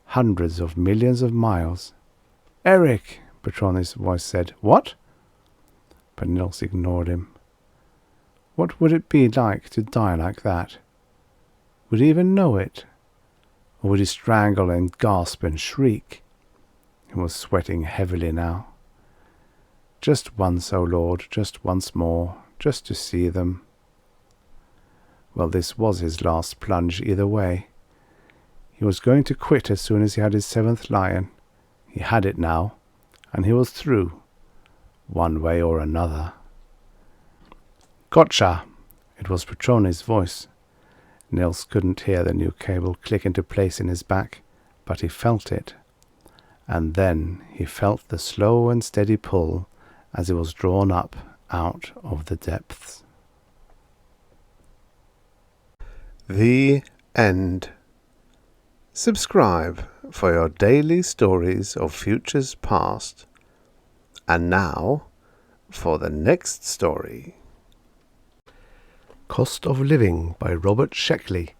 Hundreds of millions of miles. "Eric!" Petroni's voice said. "What?" But Nils ignored him. What would it be like to die like that? Would he even know it? Or would he strangle and gasp and shriek? He was sweating heavily now. Just once, O Lord, just once more, just to see them. Well, this was his last plunge either way. He was going to quit as soon as he had his 7th lion. He had it now, and he was through, one way or another. "Gotcha!" It was Petroni's voice. Nils couldn't hear the new cable click into place in his back, but he felt it. And then he felt the slow and steady pull as he was drawn up out of the depths. The end. Subscribe for your daily stories of futures past. And now for the next story. Cost of Living by Robert Sheckley,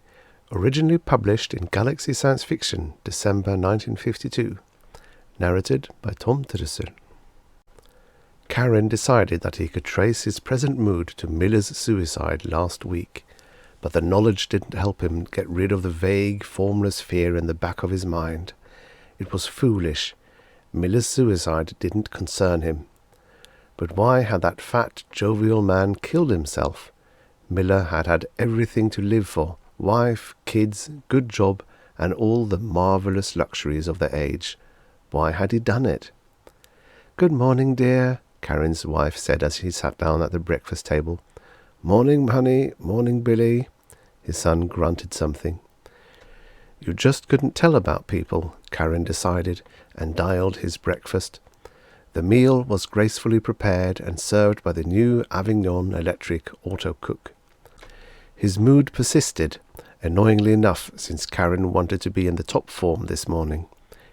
originally published in Galaxy Science Fiction, December 1952. Narrated by Tom Trussel. Karen decided that he could trace his present mood to Miller's suicide last week, but the knowledge didn't help him get rid of the vague, formless fear in the back of his mind. It was foolish. Miller's suicide didn't concern him. But why had that fat, jovial man killed himself? Miller had had everything to live for, wife, kids, good job, and all the marvellous luxuries of the age. Why had he done it? "Good morning, dear," Karen's wife said as he sat down at the breakfast table. "Morning, honey. Morning, Billy." His son grunted something. You just couldn't tell about people, Karen decided, and dialed his breakfast. The meal was gracefully prepared and served by the new Avignon electric auto-cook. His mood persisted, annoyingly enough, since Karen wanted to be in the top form this morning.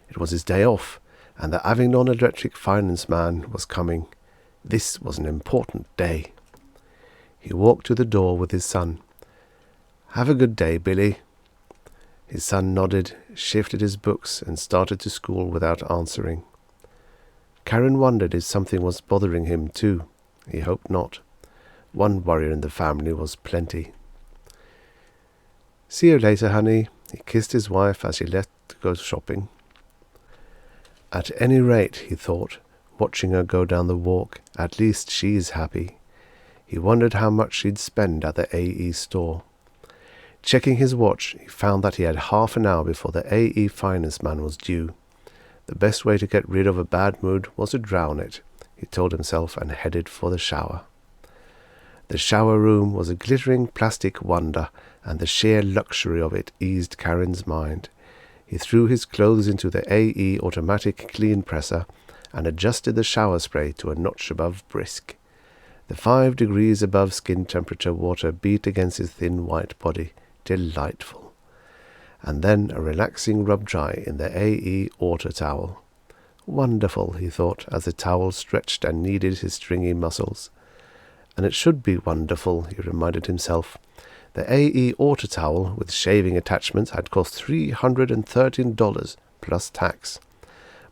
It was his day off, and the Avignon electric finance man was coming. This was an important day. He walked to the door with his son. "Have a good day, Billy." His son nodded, shifted his books, and started to school without answering. Karen wondered if something was bothering him too. He hoped not. One worry in the family was plenty. "See you later, honey." He kissed his wife as she left to go shopping. At any rate, he thought, watching her go down the walk, at least she's happy. He wondered how much she'd spend at the AE store. Checking his watch, he found that he had half an hour before the AE finance man was due. The best way to get rid of a bad mood was to drown it, he told himself, and headed for the shower. The shower room was a glittering plastic wonder, and the sheer luxury of it eased Karen's mind. He threw his clothes into the AE automatic clean presser and adjusted the shower spray to a notch above brisk. The 5 degrees above skin temperature water beat against his thin white body. Delightful. And then a relaxing rub-dry in the AE auto towel. Wonderful, he thought, as the towel stretched and kneaded his stringy muscles. And it should be wonderful, he reminded himself. The AE auto towel with shaving attachments had cost $313 plus tax.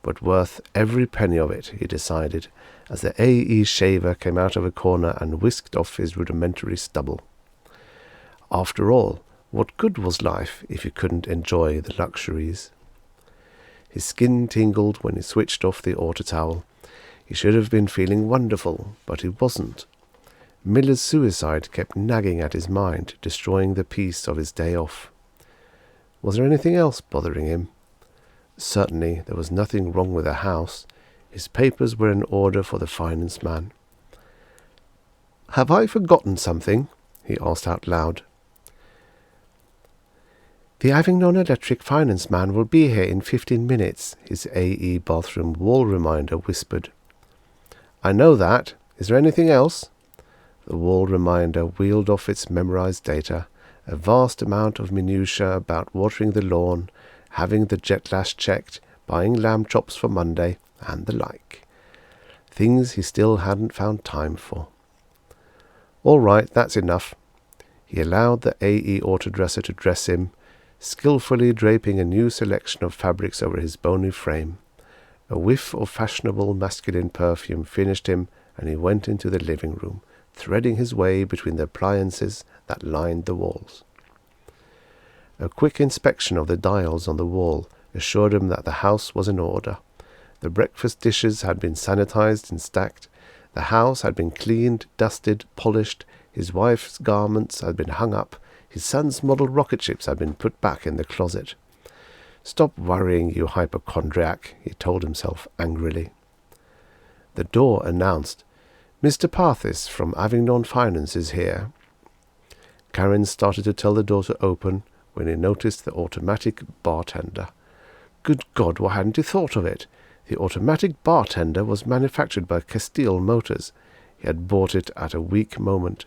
But worth every penny of it, he decided, as the AE shaver came out of a corner and whisked off his rudimentary stubble. After all, what good was life if you couldn't enjoy the luxuries? His skin tingled when he switched off the auto towel. He should have been feeling wonderful, but he wasn't. Miller's suicide kept nagging at his mind, destroying the peace of his day off. Was there anything else bothering him? Certainly there was nothing wrong with the house. His papers were in order for the finance man. "Have I forgotten something?" he asked out loud. "The Avignon electric finance man will be here in 15 minutes, his AE bathroom wall reminder whispered. "I know that. Is there anything else?" The wall reminder wheeled off its memorized data, a vast amount of minutiae about watering the lawn, having the jet lash checked, buying lamb chops for Monday, and the like. Things he still hadn't found time for. All right, that's enough. He allowed the AE autodresser to dress him, skillfully draping a new selection of fabrics over his bony frame. A whiff of fashionable masculine perfume finished him, and he went into the living room, threading his way between the appliances that lined the walls. A quick inspection of the dials on the wall assured him that the house was in order. The breakfast dishes had been sanitized and stacked. The house had been cleaned, dusted, polished. His wife's garments had been hung up. His son's model rocket ships had been put back in the closet. "Stop worrying, you hypochondriac," he told himself angrily. The door announced, "Mr. Parthis from Avignon Finance is here." Karen started to tell the door to open when he noticed the automatic bartender. Good God, why hadn't he thought of it? The automatic bartender was manufactured by Castile Motors. He had bought it at a weak moment.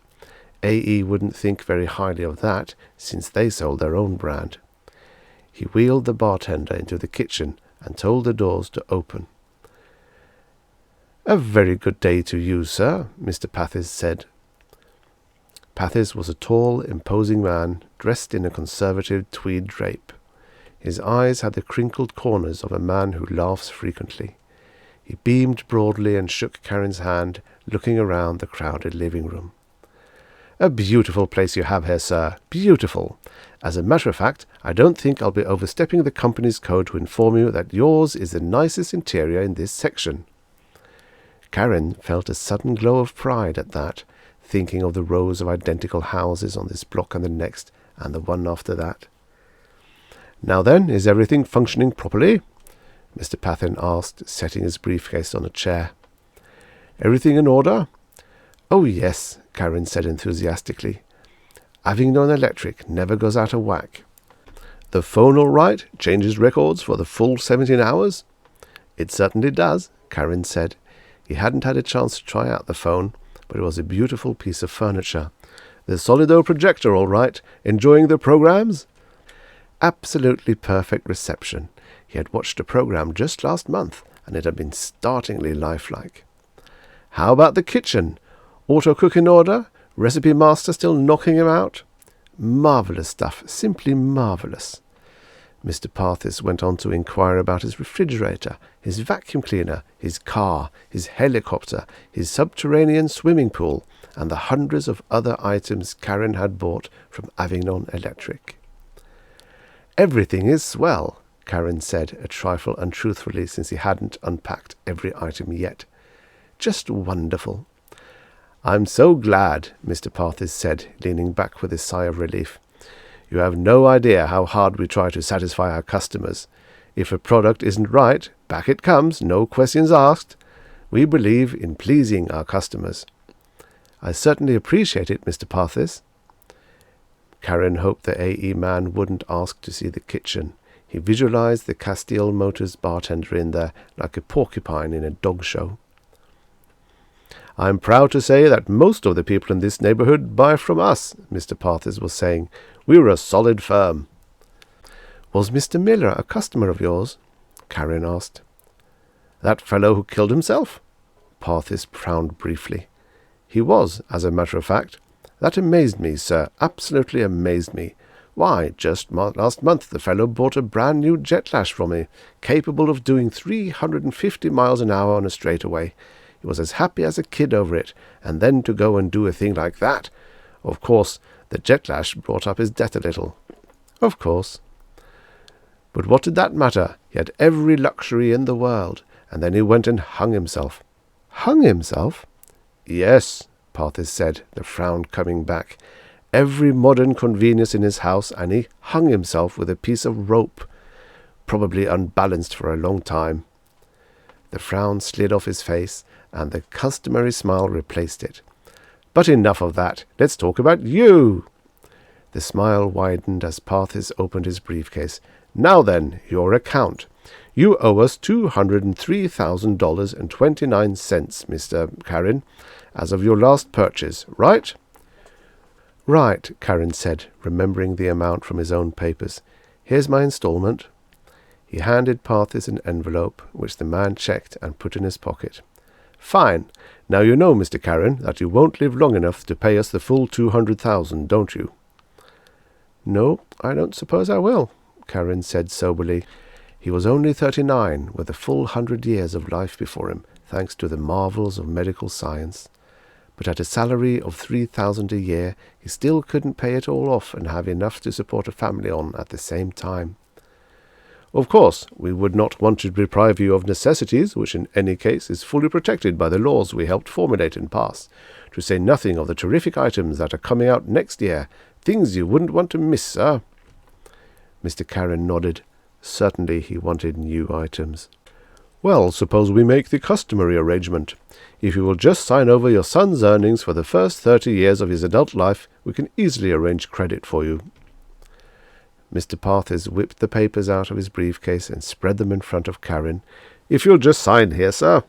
AE wouldn't think very highly of that, since they sold their own brand. He wheeled the bartender into the kitchen and told the doors to open. "A very good day to you, sir," Mr. Parthis said. Parthis was a tall, imposing man, dressed in a conservative tweed drape. His eyes had the crinkled corners of a man who laughs frequently. He beamed broadly and shook Karen's hand, looking around the crowded living room. "A beautiful place you have here, sir. Beautiful. As a matter of fact, I don't think I'll be overstepping the company's code to inform you that yours is the nicest interior in this section." Karen felt a sudden glow of pride at that, thinking of the rows of identical houses on this block and the next, and the one after that. "Now then, is everything functioning properly?" Mr. Pathin asked, setting his briefcase on a chair. "Everything in order?" "Oh, yes," Karen said enthusiastically. "Avignon Electric never goes out of whack." The phone all right? Changes records for the full 17 hours? It certainly does, Karen said. He hadn't had a chance to try out the phone, but it was a beautiful piece of furniture. The Solido projector all right? Enjoying the programs? Absolutely perfect reception. He had watched a program just last month, and it had been startlingly lifelike. How about the kitchen? Auto cook in order? Recipe master still knocking him out? Marvellous stuff, simply marvellous. Mr. Parthis went on to inquire about his refrigerator, his vacuum cleaner, his car, his helicopter, his subterranean swimming pool, and the hundreds of other items Karen had bought from Avignon Electric. Everything is swell, Karen said, a trifle untruthfully since he hadn't unpacked every item yet. Just wonderful. I'm so glad, Mr. Parthis said, leaning back with a sigh of relief. You have no idea how hard we try to satisfy our customers. If a product isn't right, back it comes, no questions asked. We believe in pleasing our customers. I certainly appreciate it, Mr. Parthis. Karen hoped the AE man wouldn't ask to see the kitchen. He visualized the Castile Motors bartender in there like a porcupine in a dog show. I'm proud to say that most of the people in this neighborhood buy from us, Mr. Parthis was saying. We're a solid firm. Was Mr. Miller a customer of yours? Karen asked. That fellow who killed himself? Parthis frowned briefly. He was, as a matter of fact. That amazed me, sir, absolutely amazed me. Why, just last month the fellow bought a brand new Jetlash from me, capable of doing 350 miles an hour on a straightaway. He was as happy as a kid over it, and then to go and do a thing like that. Of course, the Jetlash brought up his debt a little. Of course. But what did that matter? He had every luxury in the world, and then he went and hung himself. Hung himself? Yes, Parthis said, the frown coming back. Every modern convenience in his house, and he hung himself with a piece of rope, probably unbalanced for a long time. The frown slid off his face, and the customary smile replaced it. But enough of that. Let's talk about you. The smile widened as Parthis opened his briefcase. Now then, your account. You owe us $203,000.29, Mr. Karen, as of your last purchase, right? Right, Karen said, remembering the amount from his own papers. Here's my installment. He handed Parthis an envelope, which the man checked and put in his pocket. Fine. Now you know, Mr. Karen, that you won't live long enough to pay us the full $200,000, don't you? No, I don't suppose I will, Karen said soberly. He was only 39, with a full 100 years of life before him, thanks to the marvels of medical science. But at a salary of $3,000 a year, he still couldn't pay it all off and have enough to support a family on at the same time. Of course, we would not want to deprive you of necessities, which in any case is fully protected by the laws we helped formulate and pass, to say nothing of the terrific items that are coming out next year, things you wouldn't want to miss, sir. Mr. Karen nodded. Certainly he wanted new items. Well, suppose we make the customary arrangement. If you will just sign over your son's earnings for the first 30 years of his adult life, we can easily arrange credit for you. Mr. Parthis whipped the papers out of his briefcase and spread them in front of Karen. If you'll just sign here, sir.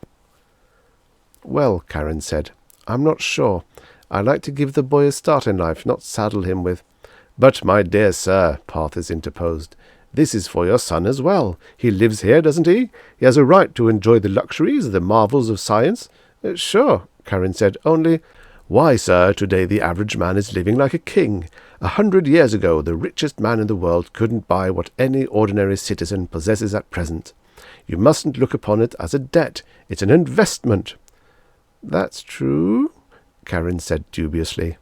Well, Karen said, I'm not sure. I like to give the boy a start in life, not saddle him with... But, my dear sir, Parthis interposed, this is for your son as well. He lives here, doesn't he? He has a right to enjoy the luxuries, the marvels of science. Sure, Karen said, only... Why, sir, today the average man is living like a king. 100 years ago, the richest man in the world couldn't buy what any ordinary citizen possesses at present. You mustn't look upon it as a debt. It's an investment. That's true, Karen said dubiously.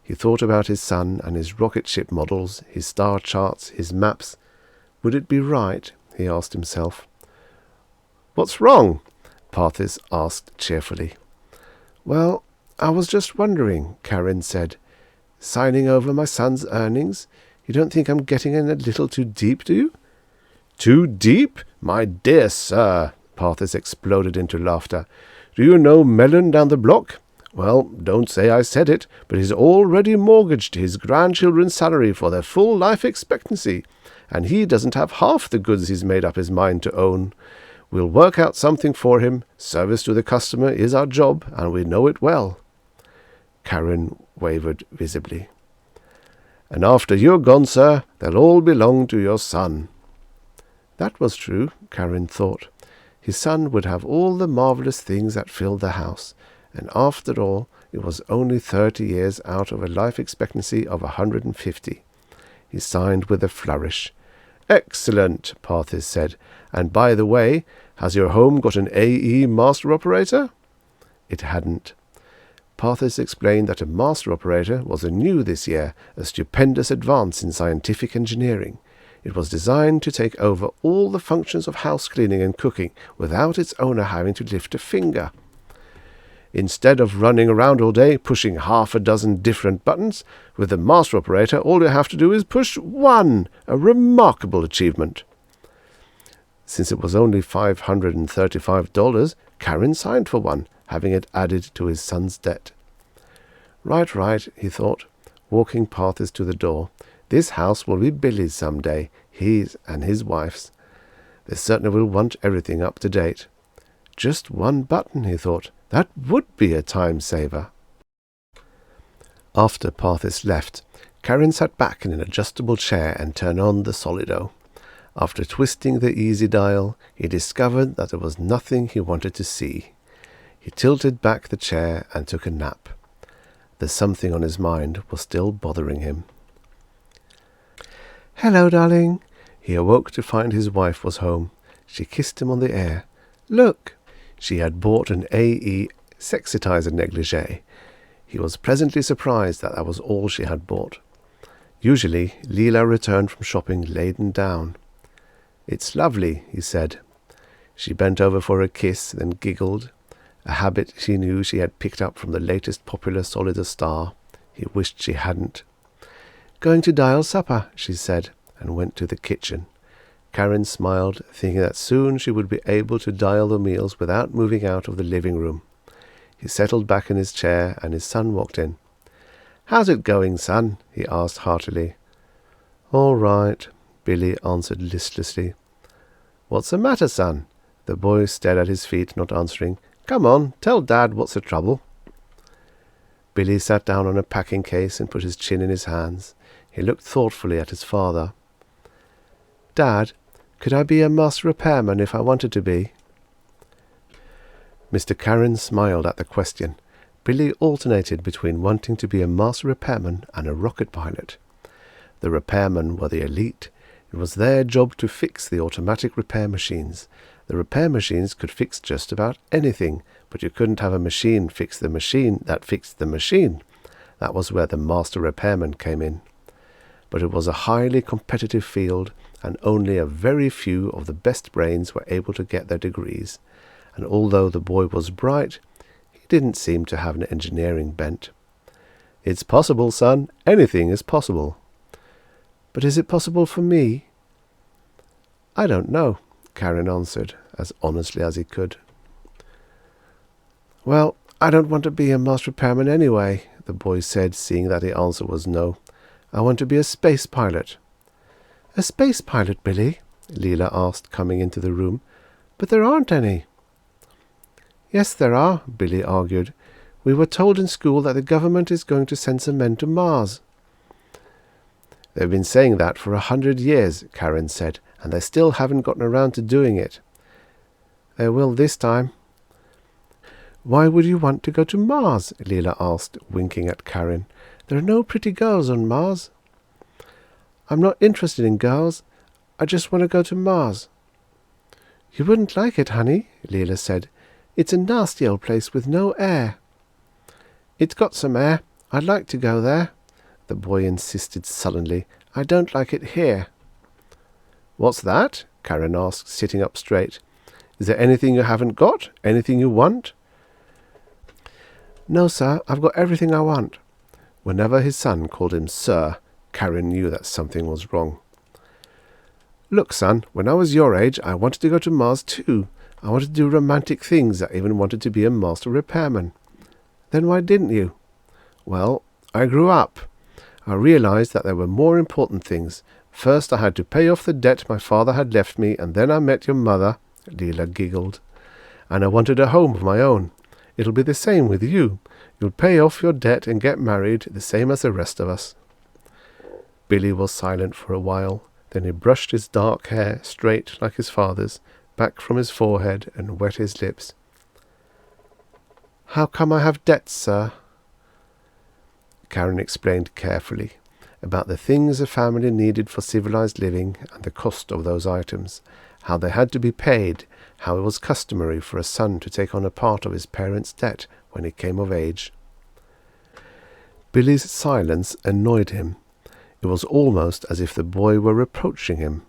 He thought about his son and his rocket ship models, his star charts, his maps. Would it be right? He asked himself. What's wrong? Parthis asked cheerfully. Well, I was just wondering, Karen said. Signing over my son's earnings? You don't think I'm getting in a little too deep, do you? Too deep? My dear sir, Parthis exploded into laughter. Do you know Mellon down the block? Well, don't say I said it, but he's already mortgaged his grandchildren's salary for their full life expectancy, and he doesn't have half the goods he's made up his mind to own. We'll work out something for him. Service to the customer is our job, and we know it well." Karen wavered visibly. "And after you're gone, sir, they'll all belong to your son." That was true, Karen thought. His son would have all the marvellous things that filled the house, and after all, it was only 30 years out of a life expectancy of 150. He signed with a flourish. "Excellent," Parthis said. "And by the way, has your home got an AE master operator?" It hadn't. Parthis explained that a master operator was a new this year, a stupendous advance in scientific engineering. It was designed to take over all the functions of house cleaning and cooking without its owner having to lift a finger. Instead of running around all day pushing half a dozen different buttons, with the master operator all you have to do is push one, a remarkable achievement. Since it was only $535, Karen signed for one, having it added to his son's debt. Right, he thought, walking Parthis to the door. This house will be Billy's some day, his and his wife's. They certainly will want everything up to date. Just one button, he thought. That would be a time saver. After Parthis left, Karen sat back in an adjustable chair and turned on the Solido. After twisting the easy dial, he discovered that there was nothing he wanted to see. He tilted back the chair and took a nap. The something on his mind was still bothering him. "Hello, darling." He awoke to find his wife was home. She kissed him on the ear. "Look!" She had bought an AE sexitizer negligee. He was pleasantly surprised that that was all she had bought. Usually, Leela returned from shopping laden down. "It's lovely," he said. She bent over for a kiss, then giggled, a habit she knew she had picked up from the latest popular Solida star. He wished she hadn't. "Going to dial supper," she said, and went to the kitchen. Karen smiled, thinking that soon she would be able to dial the meals without moving out of the living room. He settled back in his chair, and his son walked in. "How's it going, son?" he asked heartily. "All right," Billy answered listlessly. "What's the matter, son?" The boy stared at his feet, not answering. "Come on, tell Dad what's the trouble." Billy sat down on a packing case and put his chin in his hands. He looked thoughtfully at his father. "Dad, could I be a master repairman if I wanted to be?" Mr. Karen smiled at the question. Billy alternated between wanting to be a master repairman and a rocket pilot. The repairmen were the elite. It was their job to fix the automatic repair machines. The repair machines could fix just about anything, but you couldn't have a machine fix the machine that fixed the machine. That was where the master repairman came in. But it was a highly competitive field, and only a very few of the best brains were able to get their degrees. And although the boy was bright, he didn't seem to have an engineering bent. "It's possible, son. Anything is possible." "But is it possible for me?" "I don't know," Karen answered, as honestly as he could. "Well, I don't want to be a master repairman anyway," the boy said, seeing that the answer was no. "I want to be a space pilot." "A space pilot, Billy?" Leela asked, coming into the room. "But there aren't any." "Yes, there are," Billy argued. "We were told in school that the government is going to send some men to Mars." "They've been saying that for 100 years, Karen said, "and they still haven't gotten around to doing it." "They will this time." "Why would you want to go to Mars?" Leela asked, winking at Karen. "There are no pretty girls on Mars." "I'm not interested in girls. I just want to go to Mars." "You wouldn't like it, honey," Leela said. "It's a nasty old place with no air." "It's got some air. I'd like to go there." The boy insisted sullenly. "I don't like it here." "What's that?" Karen asked, sitting up straight. "Is there anything you haven't got? Anything you want?" "No, sir. I've got everything I want." Whenever his son called him sir, Karen knew that something was wrong. "Look, son, when I was your age, I wanted to go to Mars too. I wanted to do romantic things. I even wanted to be a master repairman." "Then why didn't you?" "Well, I grew up. I realized that there were more important things, First I had to pay off the debt my father had left me, and then I met your mother," Leela giggled. "And I wanted a home of my own. It'll be the same with you. You'll pay off your debt and get married, the same as the rest of us." Billy was silent for a while. Then he brushed his dark hair, straight like his father's, back from his forehead and wet his lips. "How come I have debts, sir?" Karen explained carefully about the things a family needed for civilized living and the cost of those items, how they had to be paid, how it was customary for a son to take on a part of his parents' debt when he came of age. Billy's silence annoyed him. It was almost as if the boy were reproaching him.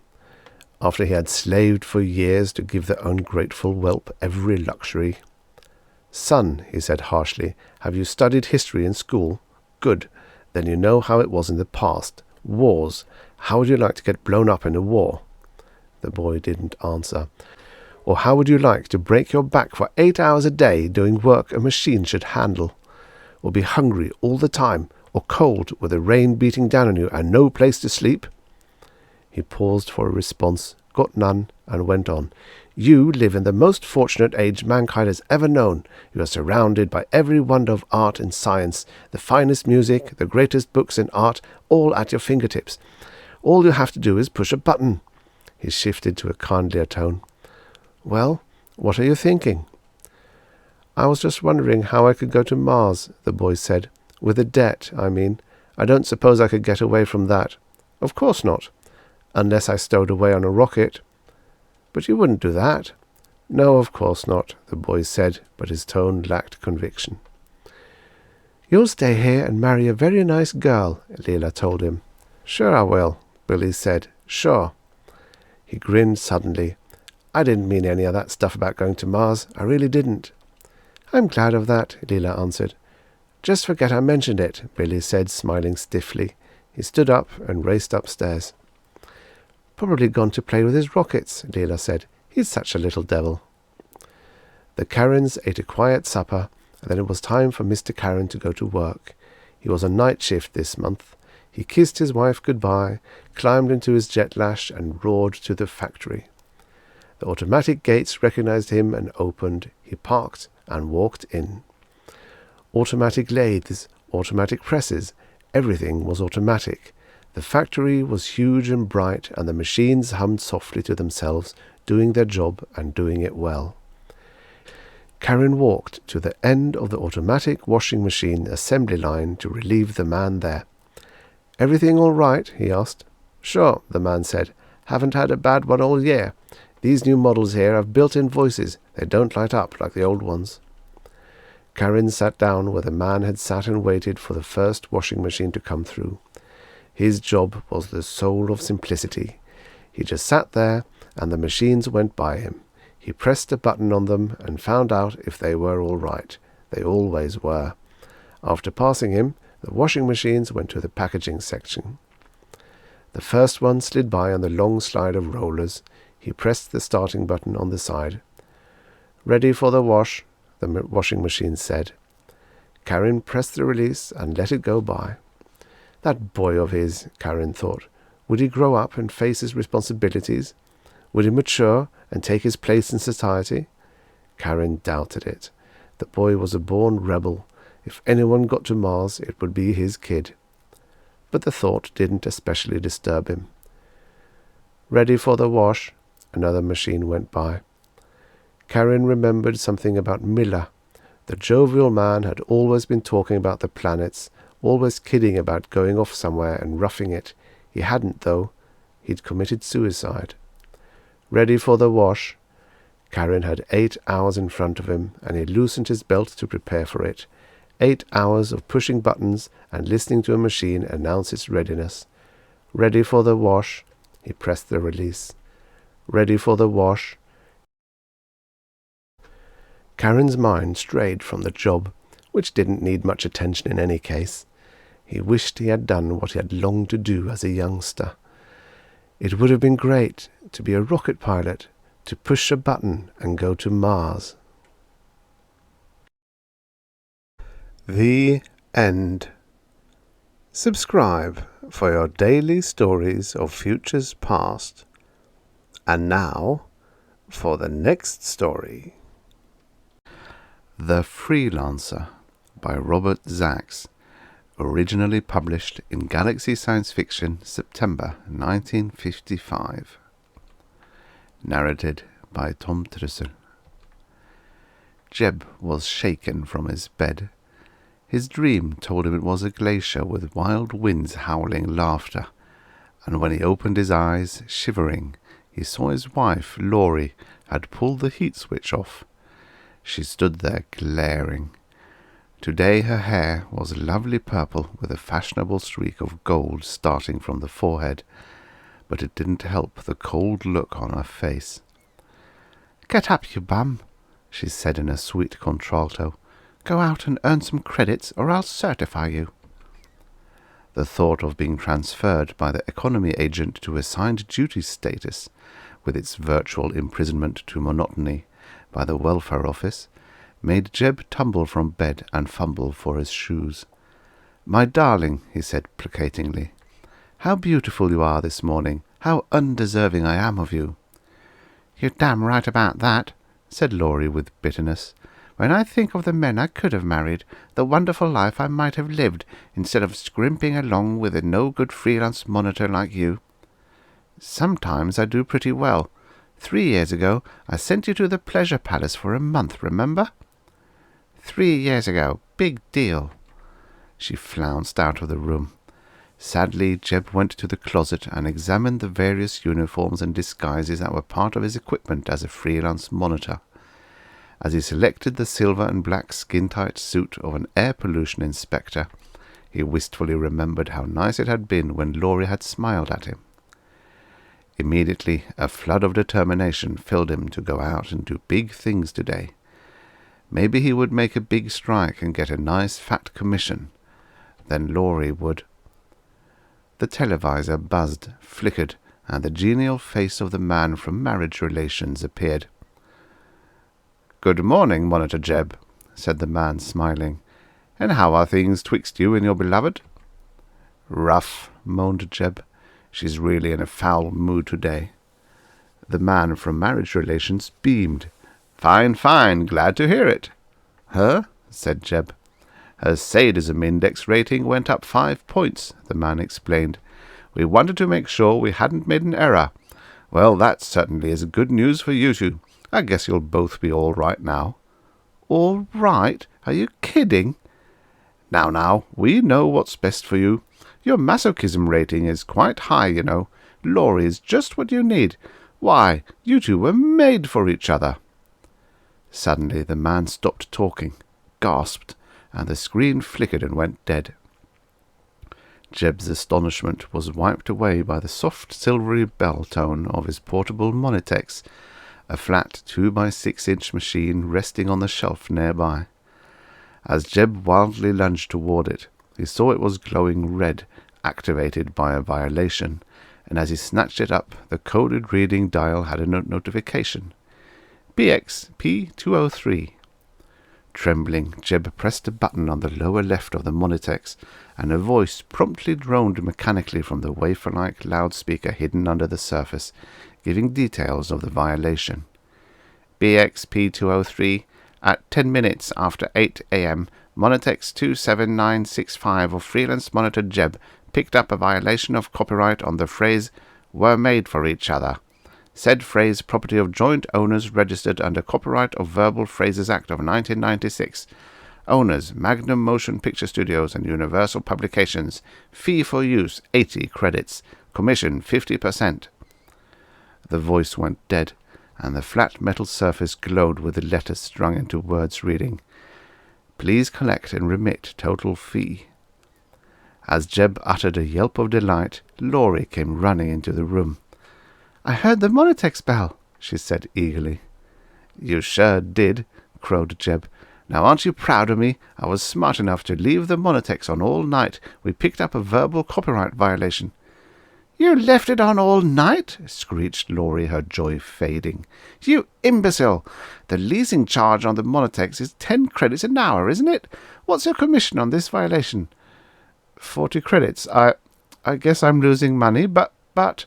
After he had slaved for years to give the ungrateful whelp every luxury. "Son," he said harshly, "have you studied history in school? Good. Then you know how it was in the past. Wars. How would you like to get blown up in a war?" The boy didn't answer. "Or how would you like to break your back for 8 hours a day doing work a machine should handle? Or be hungry all the time, or cold with the rain beating down on you and no place to sleep?" He paused for a response, got none, and went on. "You live in the most fortunate age mankind has ever known. You are surrounded by every wonder of art and science, the finest music, the greatest books and art, all at your fingertips. All you have to do is push a button." He shifted to a kindlier tone. "Well, what are you thinking?" "I was just wondering how I could go to Mars," the boy said. "With a debt, I mean. I don't suppose I could get away from that." "Of course not. Unless I stowed away on a rocket." "But you wouldn't do that." "No, of course not," the boy said, but his tone lacked conviction. "You'll stay here and marry a very nice girl," Leela told him. "Sure I will," Billy said. "Sure." He grinned suddenly. "I didn't mean any of that stuff about going to Mars. I really didn't." "I'm glad of that," Leela answered. "Just forget I mentioned it," Billy said, smiling stiffly. He stood up and raced upstairs. "Probably gone to play with his rockets," Leela said. "He's such a little devil." The Karens ate a quiet supper, and then it was time for Mr. Karen to go to work. He was on night shift this month. He kissed his wife goodbye, climbed into his jet lash, and roared to the factory. The automatic gates recognized him and opened. He parked and walked in. Automatic lathes, automatic presses, everything was automatic. The factory was huge and bright, and the machines hummed softly to themselves, doing their job and doing it well. Karen walked to the end of the automatic washing machine assembly line to relieve the man there. "Everything all right?" he asked. "Sure," the man said. "Haven't had a bad one all year. These new models here have built-in voices. They don't light up like the old ones." Karen sat down where the man had sat and waited for the first washing machine to come through. His job was the soul of simplicity. He just sat there, and the machines went by him. He pressed a button on them and found out if they were all right. They always were. After passing him, the washing machines went to the packaging section. The first one slid by on the long slide of rollers. He pressed the starting button on the side. "Ready for the wash," the washing machine said. Karen pressed the release and let it go by. That boy of his, Karen thought. Would he grow up and face his responsibilities? Would he mature and take his place in society? Karen doubted it. The boy was a born rebel. If anyone got to Mars, it would be his kid. But the thought didn't especially disturb him. "Ready for the wash," another machine went by. Karen remembered something about Miller. The jovial man had always been talking about the planets, always kidding about going off somewhere and roughing it. He hadn't, though. He'd committed suicide. "Ready for the wash." Karen had 8 hours in front of him, and he loosened his belt to prepare for it. 8 hours of pushing buttons and listening to a machine announce its readiness. "Ready for the wash." He pressed the release. "Ready for the wash." Karen's mind strayed from the job, which didn't need much attention in any case. He wished he had done what he had longed to do as a youngster. It would have been great to be a rocket pilot, to push a button and go to Mars. The end. Subscribe for your daily stories of futures past. And now, for the next story. The Freelancer by Robert Zacks, originally published in Galaxy Science Fiction, September 1955. Narrated by Tom Trussel. Jeb was shaken from his bed. His dream told him it was a glacier with wild winds howling laughter, and when he opened his eyes, shivering, he saw his wife, Laurie, had pulled the heat switch off. She stood there glaring. Today her hair was lovely purple with a fashionable streak of gold starting from the forehead, but it didn't help the cold look on her face. "Get up, you bum," she said in a sweet contralto. "Go out and earn some credits, or I'll certify you." The thought of being transferred by the economy agent to assigned duty status, with its virtual imprisonment to monotony by the welfare office, made Jeb tumble from bed and fumble for his shoes. "My darling," he said placatingly, "how beautiful you are this morning. How undeserving I am of you." "You're damn right about that," said Laurie with bitterness. "When I think of the men I could have married, the wonderful life I might have lived, instead of scrimping along with a no-good freelance monitor like you. Sometimes I do pretty well. 3 years ago I sent you to the Pleasure Palace for a month, remember?" 3 years ago. Big deal." She flounced out of the room. Sadly, Jeb went to the closet and examined the various uniforms and disguises that were part of his equipment as a freelance monitor. As he selected the silver and black skin-tight suit of an air pollution inspector, he wistfully remembered how nice it had been when Laurie had smiled at him. Immediately, a flood of determination filled him to go out and do big things today. Maybe he would make a big strike and get a nice fat commission. Then Laurie would... The televisor buzzed, flickered, and the genial face of the man from Marriage Relations appeared. "Good morning, Monitor Jeb," said the man, smiling. "And how are things twixt you and your beloved?" "Rough," moaned Jeb. "She's really in a foul mood today." The man from Marriage Relations beamed. "Fine, fine, glad to hear it." "Huh?" said Jeb. "Her sadism index rating went up 5 points," the man explained. "We wanted to make sure we hadn't made an error. Well, that certainly is good news for you two. I guess you'll both be all right now." "All right? Are you kidding?" Now, we know what's best for you. Your masochism rating is quite high, you know. Laurie is just what you need. Why, you two were made for each other." Suddenly the man stopped talking, gasped, and the screen flickered and went dead. Jeb's astonishment was wiped away by the soft silvery bell tone of his portable Monitex, a flat 2x6-inch machine resting on the shelf nearby. As Jeb wildly lunged toward it, he saw it was glowing red, activated by a violation, and as he snatched it up, the coded reading dial had a notification. BXP203. Trembling, Jeb pressed a button on the lower left of the Monitex, and a voice promptly droned mechanically from the wafer-like loudspeaker hidden under the surface, giving details of the violation. BXP203, at 10 minutes after 8 a.m., Monitex 27965 of Freelance Monitor Jeb picked up a violation of copyright on the phrase "were made for each other." Said phrase property of joint owners registered under Copyright of Verbal Phrases Act of 1996. Owners, Magnum Motion Picture Studios and Universal Publications. Fee for use, 80 credits. Commission, 50%. The voice went dead, and the flat metal surface glowed with the letters strung into words reading, "Please collect and remit total fee." As Jeb uttered a yelp of delight, Laurie came running into the room. "I heard the Monitex bell," she said eagerly. "You sure did," crowed Jeb. "Now aren't you proud of me? I was smart enough to leave the Monitex on all night. We picked up a verbal copyright violation." "You left it on all night?" screeched Laurie, her joy fading. "You imbecile! The leasing charge on the Monitex is 10 credits an hour, isn't it? What's your commission on this violation?" 40 credits. I guess I'm losing money, but...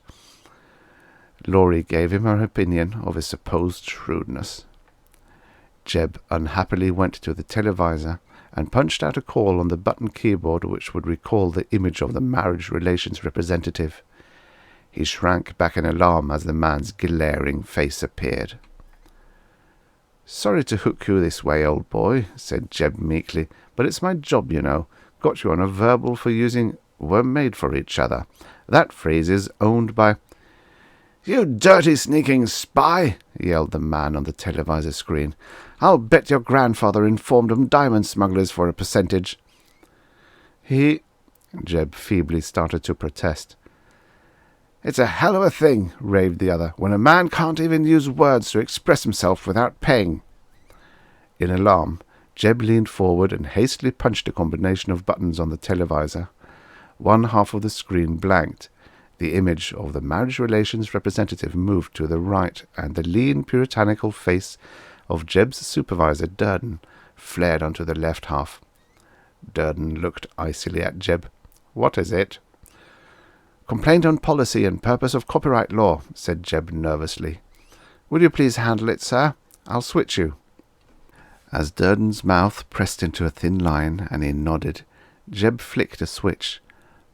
Laurie gave him her opinion of his supposed shrewdness. Jeb unhappily went to the televisor and punched out a call on the button keyboard which would recall the image of the marriage relations representative. He shrank back in alarm as the man's glaring face appeared. "Sorry to hook you this way, old boy," said Jeb meekly, "but it's my job, you know. Got you on a verbal for using 'were made for each other.' That phrase is owned by—" "You dirty sneaking spy!" yelled the man on the televisor screen. "I'll bet your grandfather informed them diamond smugglers for a percentage." Jeb feebly started to protest. "It's a hell of a thing," raved the other, "when a man can't even use words to express himself without paying." In alarm, Jeb leaned forward and hastily punched a combination of buttons on the televisor. One half of the screen blanked. The image of the marriage relations representative moved to the right, and the lean, puritanical face of Jeb's supervisor, Durden, flared onto the left half. Durden looked icily at Jeb. "What is it?" "Complaint on policy and purpose of copyright law," said Jeb nervously. "Will you please handle it, sir? I'll switch you." As Durden's mouth pressed into a thin line and he nodded, Jeb flicked a switch.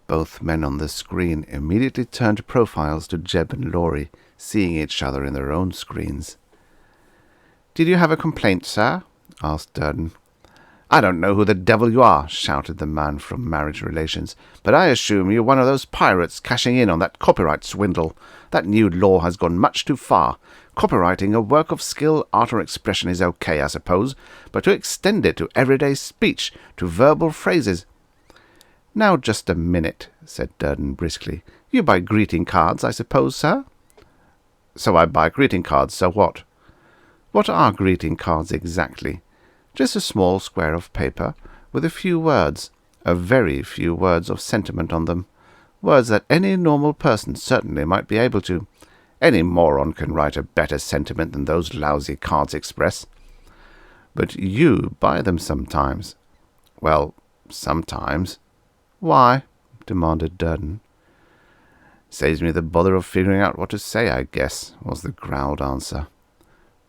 Both men on the screen immediately turned profiles to Jeb and Laurie, seeing each other in their own screens. "Did you have a complaint, sir?" asked Durden. "I don't know who the devil you are," shouted the man from Marriage Relations, "but I assume you're one of those pirates cashing in on that copyright swindle. That new law has gone much too far. Copyrighting a work of skill, art, or expression is okay, I suppose, but to extend it to everyday speech, to verbal phrases—" "Now just a minute," said Durden briskly. "You buy greeting cards, I suppose, sir?" "So I buy greeting cards, so what?" "What are greeting cards exactly?" "Just a small square of paper, with a few words, a very few words of sentiment on them. Words that any normal person certainly might be able to. Any moron can write a better sentiment than those lousy cards express." "But you buy them sometimes." "Well, sometimes." "Why?" demanded Durden. "Saves me the bother of figuring out what to say, I guess," was the growled answer.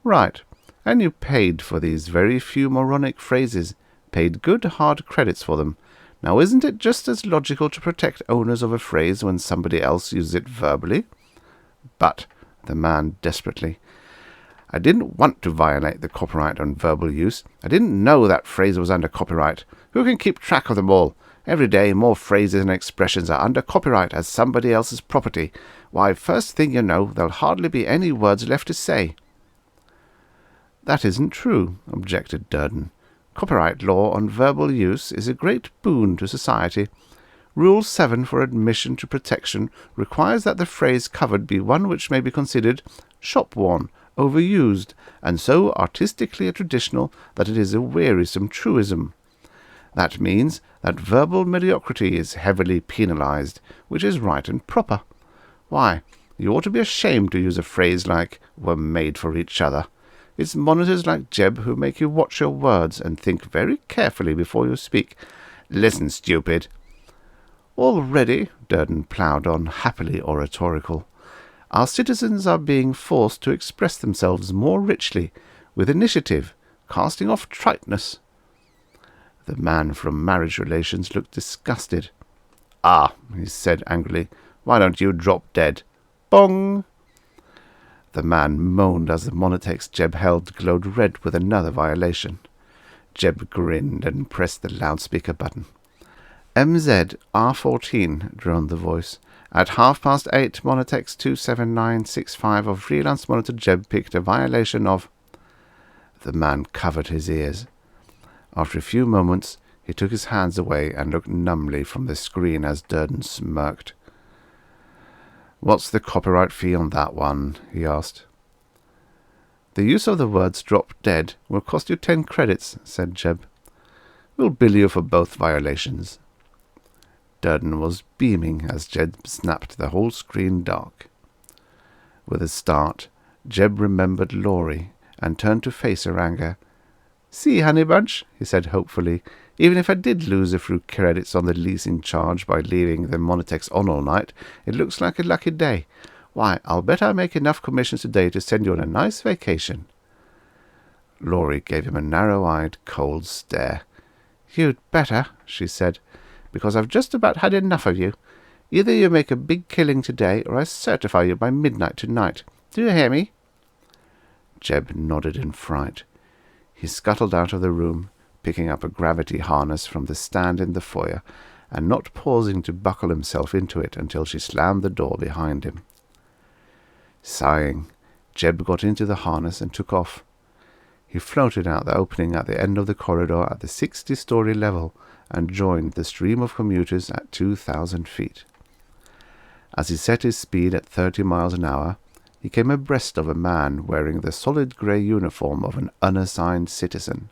"Right. And you paid for these very few moronic phrases, paid good hard credits for them. Now isn't it just as logical to protect owners of a phrase when somebody else uses it verbally?" "But," the man desperately, "I didn't want to violate the copyright on verbal use. I didn't know that phrase was under copyright. Who can keep track of them all? Every day more phrases and expressions are under copyright as somebody else's property. Why, first thing you know, there'll hardly be any words left to say." "That isn't true," objected Durden. "Copyright law on verbal use is a great boon to society. Rule 7 for admission to protection requires that the phrase covered be one which may be considered shop-worn, overused, and so artistically traditional that it is a wearisome truism. That means that verbal mediocrity is heavily penalized, which is right and proper. Why, you ought to be ashamed to use a phrase like 'were made for each other.' It's monitors like Jeb who make you watch your words and think very carefully before you speak. Listen, stupid." "Already," Durden ploughed on, happily oratorical, "our citizens are being forced to express themselves more richly, with initiative, casting off triteness." The man from Marriage Relations looked disgusted. "Ah," he said angrily, "why don't you drop dead?" Bong! The man moaned as the monotext Jeb held glowed red with another violation. Jeb grinned and pressed the loudspeaker button. "MZ R14, droned the voice. "At 8:30, monotext 27965 of freelance monitor Jeb picked a violation of—" The man covered his ears. After a few moments, he took his hands away and looked numbly from the screen as Durden smirked. "What's the copyright fee on that one?" he asked. "The use of the words 'drop dead' will cost you 10 credits, said Jeb. "We'll bill you for both violations." Durden was beaming as Jeb snapped the whole screen dark. With a start, Jeb remembered Laurie and turned to face her anger. "See, Honeybunch," he said hopefully, "even if I did lose a few credits on the leasing charge by leaving the Monotex on all night, it looks like a lucky day. Why, I'll bet I make enough commissions today to send you on a nice vacation." Laurie gave him a narrow-eyed, cold stare. "You'd better," she said, "because I've just about had enough of you. Either you make a big killing today, or I certify you by midnight tonight. Do you hear me?" Jeb nodded in fright. He scuttled out of the room, picking up a gravity harness from the stand in the foyer, and not pausing to buckle himself into it until she slammed the door behind him. Sighing, Jeb got into the harness and took off. He floated out the opening at the end of the corridor at the 60-story level and joined the stream of commuters at 2,000 feet. As he set his speed at 30 miles an hour, he came abreast of a man wearing the solid grey uniform of an unassigned citizen.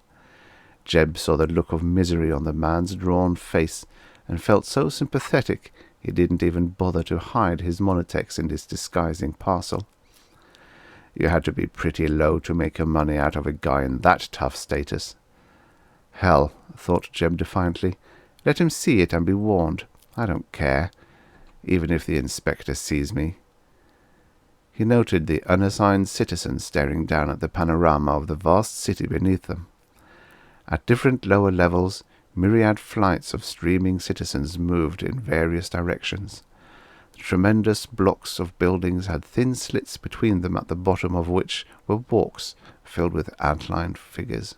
Jeb saw the look of misery on the man's drawn face and felt so sympathetic he didn't even bother to hide his monotex in his disguising parcel. You had to be pretty low to make your money out of a guy in that tough status. Hell, thought Jeb defiantly, let him see it and be warned. I don't care, even if the inspector sees me. He noted the unassigned citizen staring down at the panorama of the vast city beneath them. At different lower levels, myriad flights of streaming citizens moved in various directions. The tremendous blocks of buildings had thin slits between them, at the bottom of which were walks filled with outlined figures.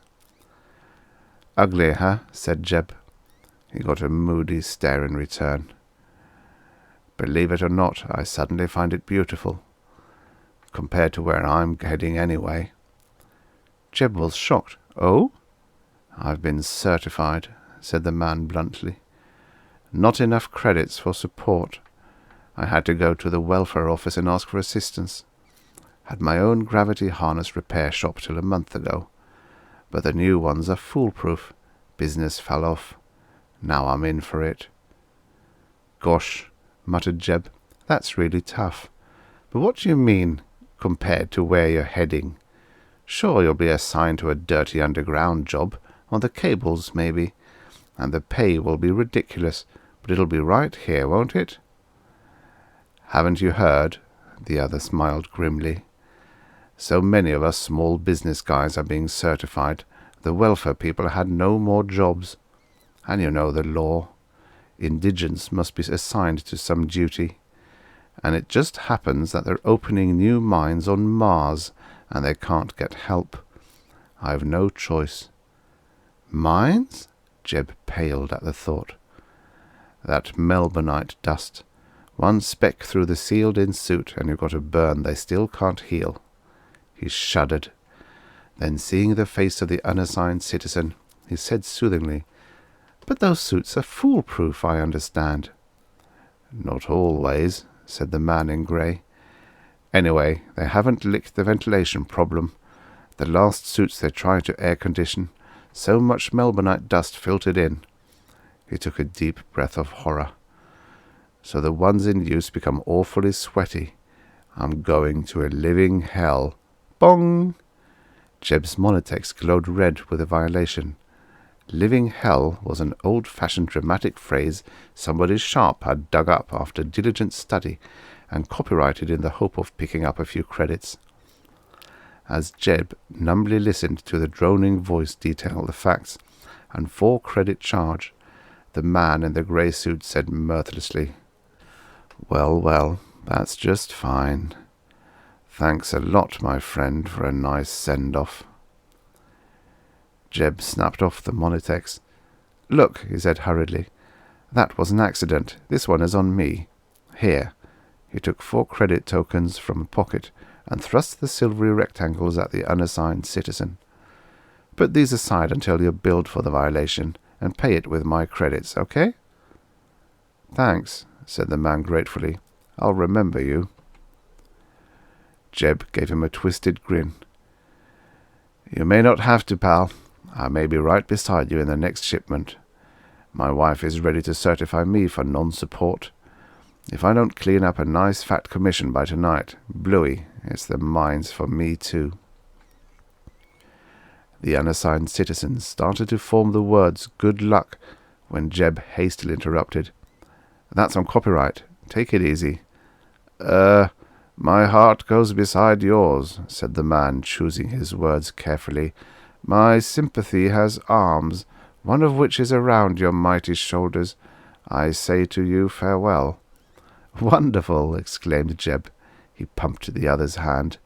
"Ugly, huh?" said Jeb. He got a moody stare in return. "Believe it or not, I suddenly find it beautiful. Compared to where I'm heading anyway." Jeb was shocked. "Oh?" "I've been certified," said the man bluntly. "Not enough credits for support. I had to go to the welfare office and ask for assistance. Had my own gravity harness repair shop till a month ago, but the new ones are foolproof. Business fell off. Now I'm in for it." "Gosh," muttered Jeb, "that's really tough. But what do you mean, compared to where you're heading? Sure, you'll be assigned to a dirty underground job, on the cables maybe, and the pay will be ridiculous, but it'll be right here, won't it?" "Haven't you heard?" The other smiled grimly. "So many of us small business guys are being certified, the welfare people had no more jobs. And you know the law. Indigents must be assigned to some duty. And it just happens that they're opening new mines on Mars, and they can't get help. I've no choice." "Mines?" Jeb paled at the thought. "That Melbourneite dust. One speck through the sealed-in suit, and you've got a burn they still can't heal." He shuddered. Then, seeing the face of the unassigned citizen, he said soothingly, "But those suits are foolproof, I understand." "Not always," said the man in grey. "Anyway, they haven't licked the ventilation problem. The last suits they tried to air condition, so much Melbourneite dust filtered in." He took a deep breath of horror. "So the ones in use become awfully sweaty. I'm going to a living hell." Bong! Jeb's monotex glowed red with a violation. Living hell was an old-fashioned dramatic phrase somebody sharp had dug up after diligent study and copyrighted in the hope of picking up a few credits. As Jeb numbly listened to the droning voice detail the facts and 4-credit charge, the man in the grey suit said mirthlessly, "Well, well, that's just fine. Thanks a lot, my friend, for a nice send-off." Jeb snapped off the monotex. "Look," he said hurriedly, "that was an accident. This one is on me. Here." He took 4 credit tokens from a pocket and thrust the silvery rectangles at the unassigned citizen. "Put these aside until you're billed for the violation, and pay it with my credits, okay?" "Thanks," said the man gratefully. "I'll remember you." Jeb gave him a twisted grin. "You may not have to, pal. I may be right beside you in the next shipment. My wife is ready to certify me for non-support. If I don't clean up a nice fat commission by tonight, bluey, it's the mines for me too." The unassigned citizens started to form the words "good luck" when Jeb hastily interrupted. "That's on copyright. Take it easy." My heart goes beside yours," said the man, choosing his words carefully. "My sympathy has arms, one of which is around your mighty shoulders. I say to you farewell." "Wonderful!" exclaimed Jeb. He pumped the other's hand.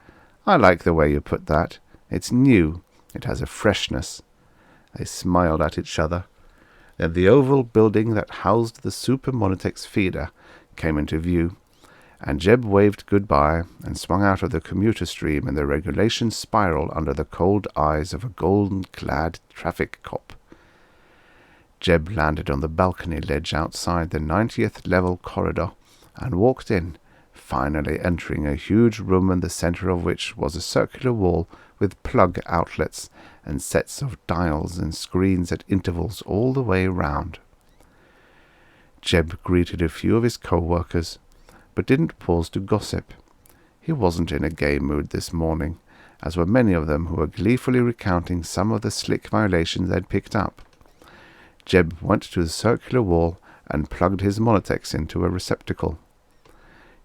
"I like the way you put that. It's new. It has a freshness." They smiled at each other. Then the oval building that housed the Super Monitex feeder came into view, and Jeb waved goodbye and swung out of the commuter stream in the regulation spiral under the cold eyes of a golden-clad traffic cop. Jeb landed on the balcony ledge outside the 90th level corridor and walked in, finally entering a huge room in the center of which was a circular wall with plug outlets and sets of dials and screens at intervals all the way round. Jeb greeted a few of his co-workers, but didn't pause to gossip. He wasn't in a gay mood this morning, as were many of them who were gleefully recounting some of the slick violations they'd picked up. Jeb went to the circular wall and plugged his Monitex into a receptacle.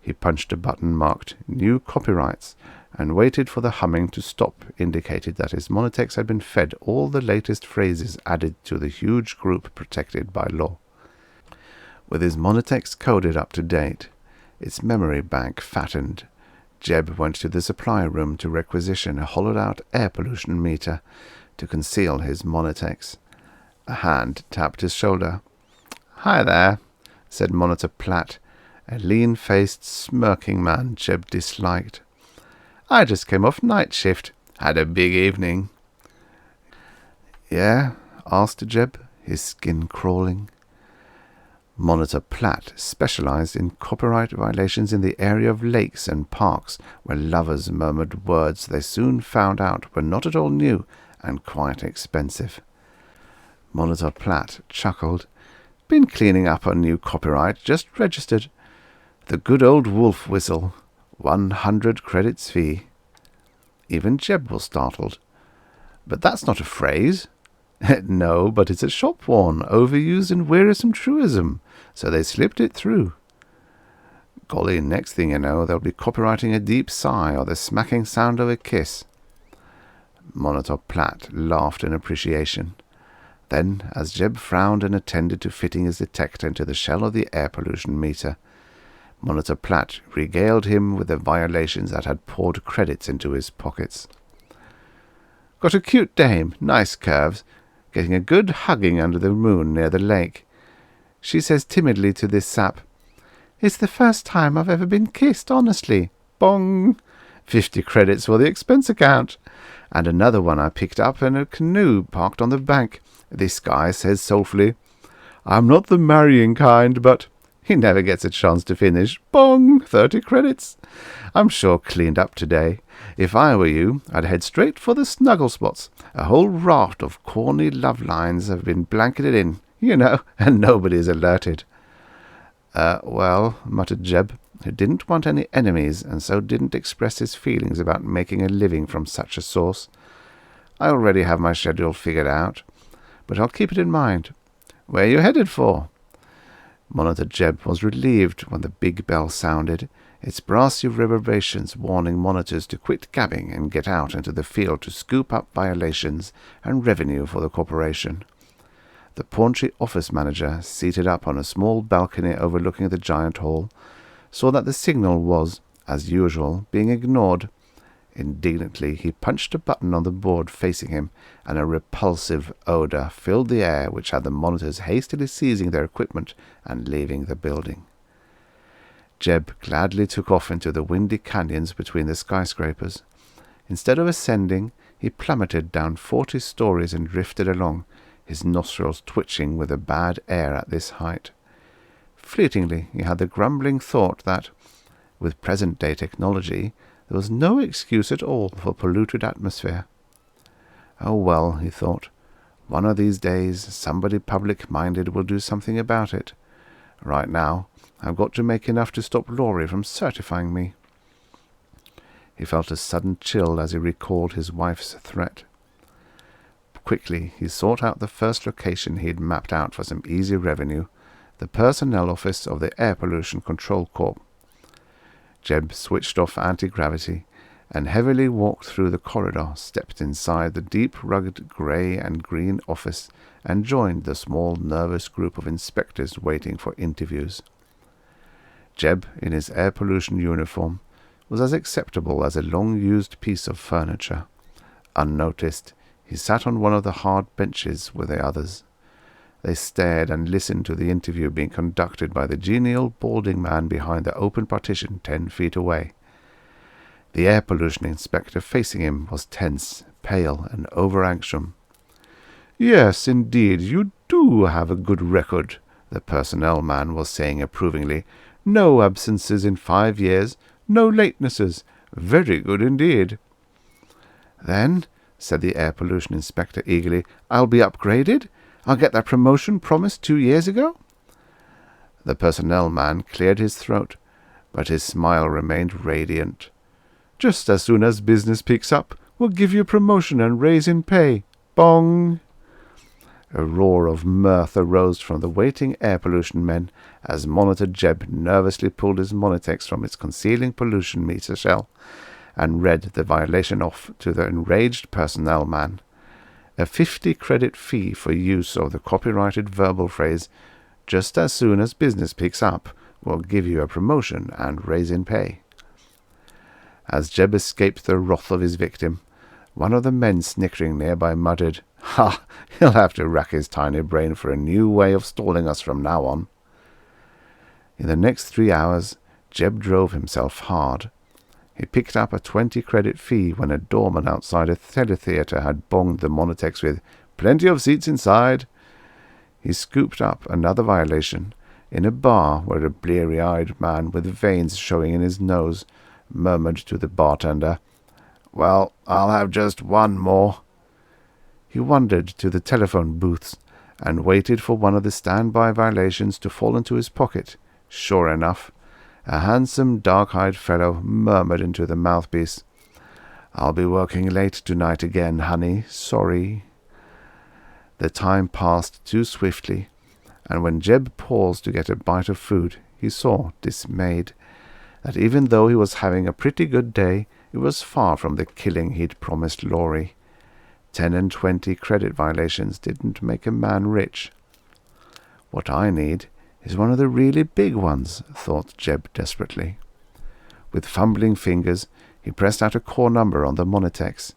He punched a button marked "New Copyrights" and waited for the humming to stop, indicated that his Monitex had been fed all the latest phrases added to the huge group protected by law. With his Monitex coded up to date, its memory bank fattened, Jeb went to the supply room to requisition a hollowed-out air pollution meter to conceal his Monitex. A hand tapped his shoulder. "Hi there," said Monitor Platt, a lean-faced, smirking man Jeb disliked. "I just came off night shift. Had a big evening." "Yeah?" asked Jeb, his skin crawling. Monitor Platt specialized in copyright violations in the area of lakes and parks where lovers murmured words they soon found out were not at all new and quite expensive. Monitor Platt chuckled. "Been cleaning up on new copyright, just registered. The good old wolf whistle, 100 credits fee." Even Jeb was startled. "But that's not a phrase." "No, but it's a shop-worn, overused and wearisome truism, so they slipped it through. Golly, next thing you know, they'll be copyrighting a deep sigh or the smacking sound of a kiss." Monitor Platt laughed in appreciation. Then, as Jeb frowned and attended to fitting his detector into the shell of the air pollution meter, Monitor Platt regaled him with the violations that had poured credits into his pockets. "Got a cute dame, nice curves, getting a good hugging under the moon near the lake. She says timidly to this sap, 'It's the first time I've ever been kissed, honestly. Bong! 50 credits for the expense account. And another one I picked up in a canoe parked on the bank. This guy says soulfully, "I'm not the marrying kind, but..." He never gets a chance to finish. Bong! 30 credits. I'm sure cleaned up today. If I were you, I'd head straight for the snuggle spots. A whole raft of corny love lines have been blanketed in, and nobody's alerted." Well, muttered Jeb, who didn't want any enemies and so didn't express his feelings about making a living from such a source. "I already have my schedule figured out, but I'll keep it in mind. Where are you headed for?" Monitor Jeb was relieved when the big bell sounded, its brassy reverberations warning monitors to quit gabbing and get out into the field to scoop up violations and revenue for the corporation. The paunchy office manager, seated up on a small balcony overlooking the giant hall, saw that the signal was, as usual, being ignored. Indignantly, he punched a button on the board facing him, and a repulsive odor filled the air which had the monitors hastily seizing their equipment and leaving the building. Jeb gladly took off into the windy canyons between the skyscrapers. Instead of ascending, he plummeted down 40 stories and drifted along, his nostrils twitching with the bad air at this height. Fleetingly, he had the grumbling thought that, with present-day technology, there was no excuse at all for polluted atmosphere. Oh well, he thought, one of these days somebody public-minded will do something about it. Right now, I've got to make enough to stop Laurie from certifying me. He felt a sudden chill as he recalled his wife's threat. Quickly, he sought out the first location he'd mapped out for some easy revenue, the personnel office of the Air Pollution Control Corps. Jeb switched off anti-gravity and heavily walked through the corridor, stepped inside the deep, rugged grey and green office, and joined the small, nervous group of inspectors waiting for interviews. Jeb, in his air pollution uniform, was as acceptable as a long-used piece of furniture. Unnoticed, he sat on one of the hard benches with the others. They stared and listened to the interview being conducted by the genial, balding man behind the open partition 10 feet away. The air pollution inspector facing him was tense, pale, and over-anxious. "Yes, indeed, you do have a good record," the personnel man was saying approvingly. "No absences in 5 years, no latenesses. Very good indeed." "Then," said the air pollution inspector eagerly, "I'll be upgraded? I'll get that promotion promised 2 years ago?" The personnel man cleared his throat, but his smile remained radiant. "Just as soon as business picks up, we'll give you a promotion and raise in pay. Bong!" A roar of mirth arose from the waiting air pollution men as Monitor Jeb nervously pulled his Monitex from its concealing pollution meter shell and read the violation off to the enraged personnel man. A 50-credit fee for use of the copyrighted verbal phrase, "Just as soon as business picks up, we'll give you a promotion and raise in pay." As Jeb escaped the wrath of his victim, one of the men snickering nearby muttered, "Ha! He'll have to rack his tiny brain for a new way of stalling us from now on." In the next 3 hours, Jeb drove himself hard. He picked up a 20-credit fee when a doorman outside a teletheatre had bonged the Monitex with, "Plenty of seats inside." He scooped up another violation in a bar where a bleary-eyed man with veins showing in his nose murmured to the bartender, "Well, I'll have just one more." He wandered to the telephone booths and waited for one of the standby violations to fall into his pocket. Sure enough, a handsome, dark-eyed fellow murmured into the mouthpiece, "I'll be working late tonight again, honey. Sorry." The time passed too swiftly, and when Jeb paused to get a bite of food, he saw, dismayed, that even though he was having a pretty good day, it was far from the killing he'd promised Laurie. 10 and 20 credit violations didn't make a man rich. "What I need is one of the really big ones," thought Jeb desperately. With fumbling fingers, he pressed out a core number on the Monitex.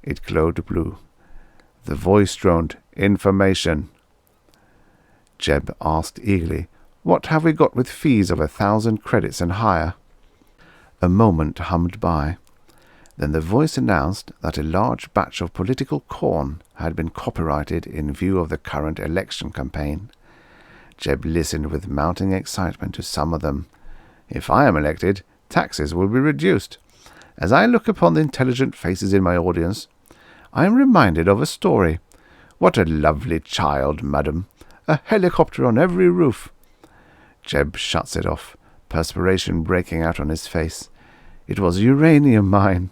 It glowed blue. The voice droned, "Information." Jeb asked eagerly, "What have we got with fees of 1,000 credits and higher?" A moment hummed by. Then the voice announced that a large batch of political corn had been copyrighted in view of the current election campaign. Jeb listened with mounting excitement to some of them. "If I am elected, taxes will be reduced. As I look upon the intelligent faces in my audience, I am reminded of a story. What a lovely child, madam. A helicopter on every roof." Jeb shuts it off, perspiration breaking out on his face. It was a uranium mine.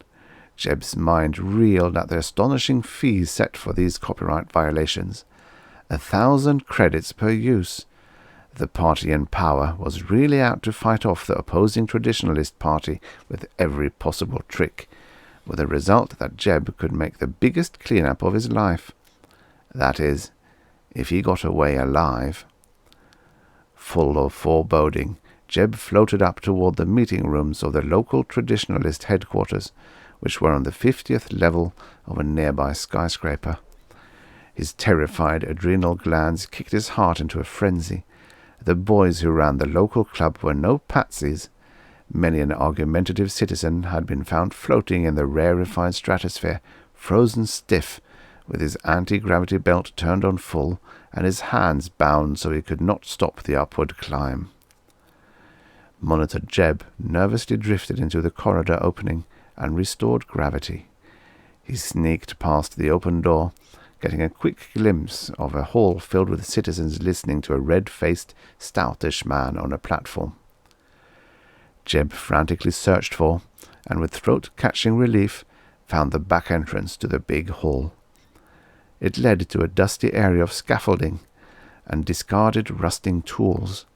Jeb's mind reeled at the astonishing fees set for these copyright violations. 1,000 credits per use. The party in power was really out to fight off the opposing traditionalist party with every possible trick, with the result that Jeb could make the biggest clean-up of his life. That is, if he got away alive. Full of foreboding, Jeb floated up toward the meeting rooms of the local traditionalist headquarters, which were on the 50th level of a nearby skyscraper. His terrified adrenal glands kicked his heart into a frenzy. The boys who ran the local club were no patsies. Many an argumentative citizen had been found floating in the rarefied stratosphere, frozen stiff, with his anti-gravity belt turned on full, and his hands bound so he could not stop the upward climb. Monitor Jeb nervously drifted into the corridor opening and restored gravity. He sneaked past the open door, getting a quick glimpse of a hall filled with citizens listening to a red-faced, stoutish man on a platform. Jeb frantically searched for, and with throat-catching relief, found the back entrance to the big hall. It led to a dusty area of scaffolding and discarded rusting tools.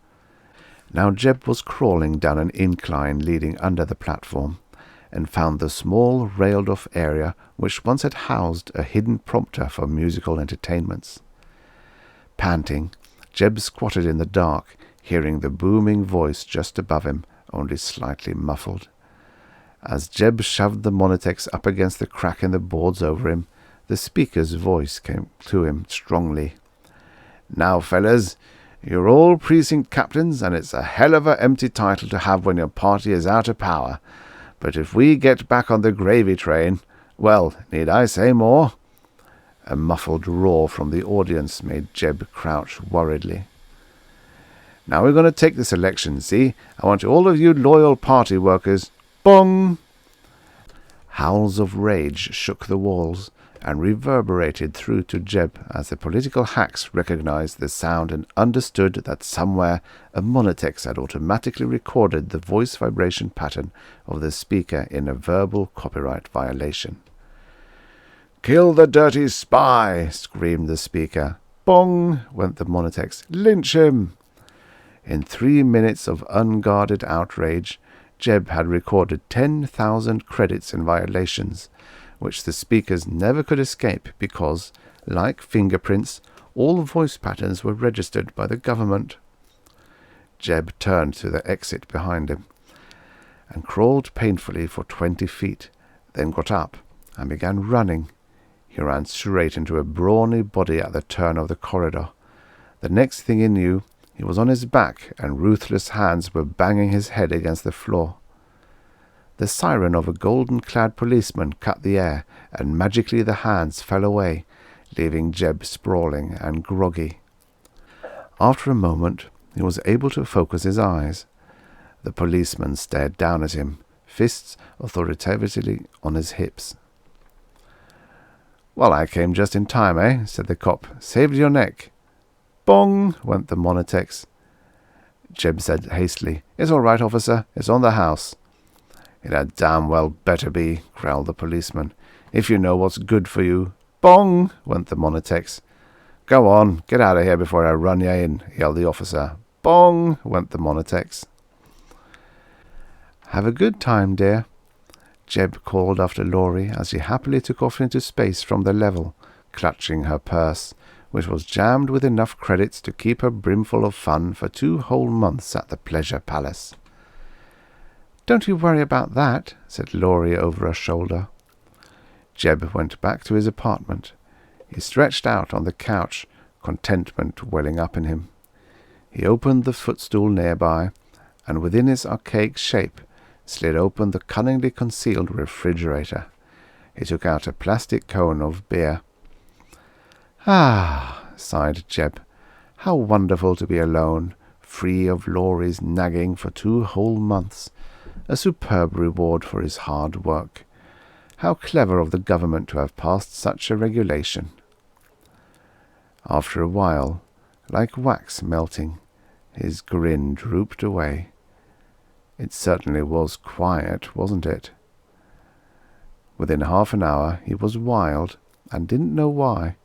Now Jeb was crawling down an incline leading under the platform, and found the small railed-off area which once had housed a hidden prompter for musical entertainments. Panting, Jeb squatted in the dark, hearing the booming voice just above him, only slightly muffled. As Jeb shoved the monotex up against the crack in the boards over him, the speaker's voice came to him strongly. "Now, fellas, you're all precinct captains, and it's a hell of a empty title to have when your party is out of power. But if we get back on the gravy train, well, need I say more?" A muffled roar from the audience made Jeb crouch worriedly. "Now we're going to take this election, see? I want all of you loyal party workers. Bong!" Howls of rage shook the walls and reverberated through to Jeb as the political hacks recognized the sound and understood that somewhere a monotex had automatically recorded the voice vibration pattern of the speaker in a verbal copyright violation. "Kill the dirty spy!" screamed the speaker. "Bong!" went the monotex. "Lynch him!" In 3 minutes of unguarded outrage, Jeb had recorded 10,000 credits in violations, which the speakers never could escape because, like fingerprints, all voice patterns were registered by the government. Jeb turned to the exit behind him and crawled painfully for 20 feet, then got up and began running. He ran straight into a brawny body at the turn of the corridor. The next thing he knew, he was on his back and ruthless hands were banging his head against the floor. The siren of a golden-clad policeman cut the air, and magically the hands fell away, leaving Jeb sprawling and groggy. After a moment, he was able to focus his eyes. The policeman stared down at him, fists authoritatively on his hips. "Well, I came just in time, eh?" said the cop. "Saved your neck." "Bong!" went the monotex. Jeb said hastily, "It's all right, officer. It's on the house." "It had damn well better be," growled the policeman, "if you know what's good for you." "Bong!" went the monotex. "Go on, get out of here before I run you in," yelled the officer. "Bong!" went the monotex. "Have a good time, dear," Jeb called after Laurie as she happily took off into space from the level, clutching her purse, which was jammed with enough credits to keep her brimful of fun for 2 whole months at the Pleasure Palace. "Don't you worry about that," said Laurie over her shoulder. Jeb went back to his apartment. He stretched out on the couch, contentment welling up in him. He opened the footstool nearby, and within its archaic shape slid open the cunningly concealed refrigerator. He took out a plastic cone of beer. "Ah," sighed Jeb, "how wonderful to be alone, free of Laurie's nagging for 2 whole months. A superb reward for his hard work. How clever of the government to have passed such a regulation." After a while, like wax melting, his grin drooped away. It certainly was quiet, wasn't it? Within half an hour he was wild, and didn't know why.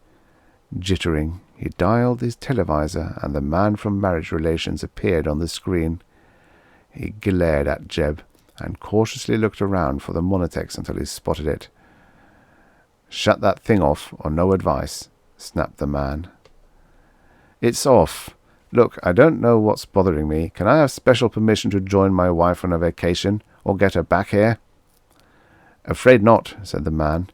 Jittering, he dialed his televisor, and the man from Marriage Relations appeared on the screen. He glared at Jeb, and cautiously looked around for the monotex until he spotted it. "Shut that thing off, or no advice," snapped the man. "It's off. Look, I don't know what's bothering me. Can I have special permission to join my wife on a vacation, or get her back here?" "Afraid not," said the man.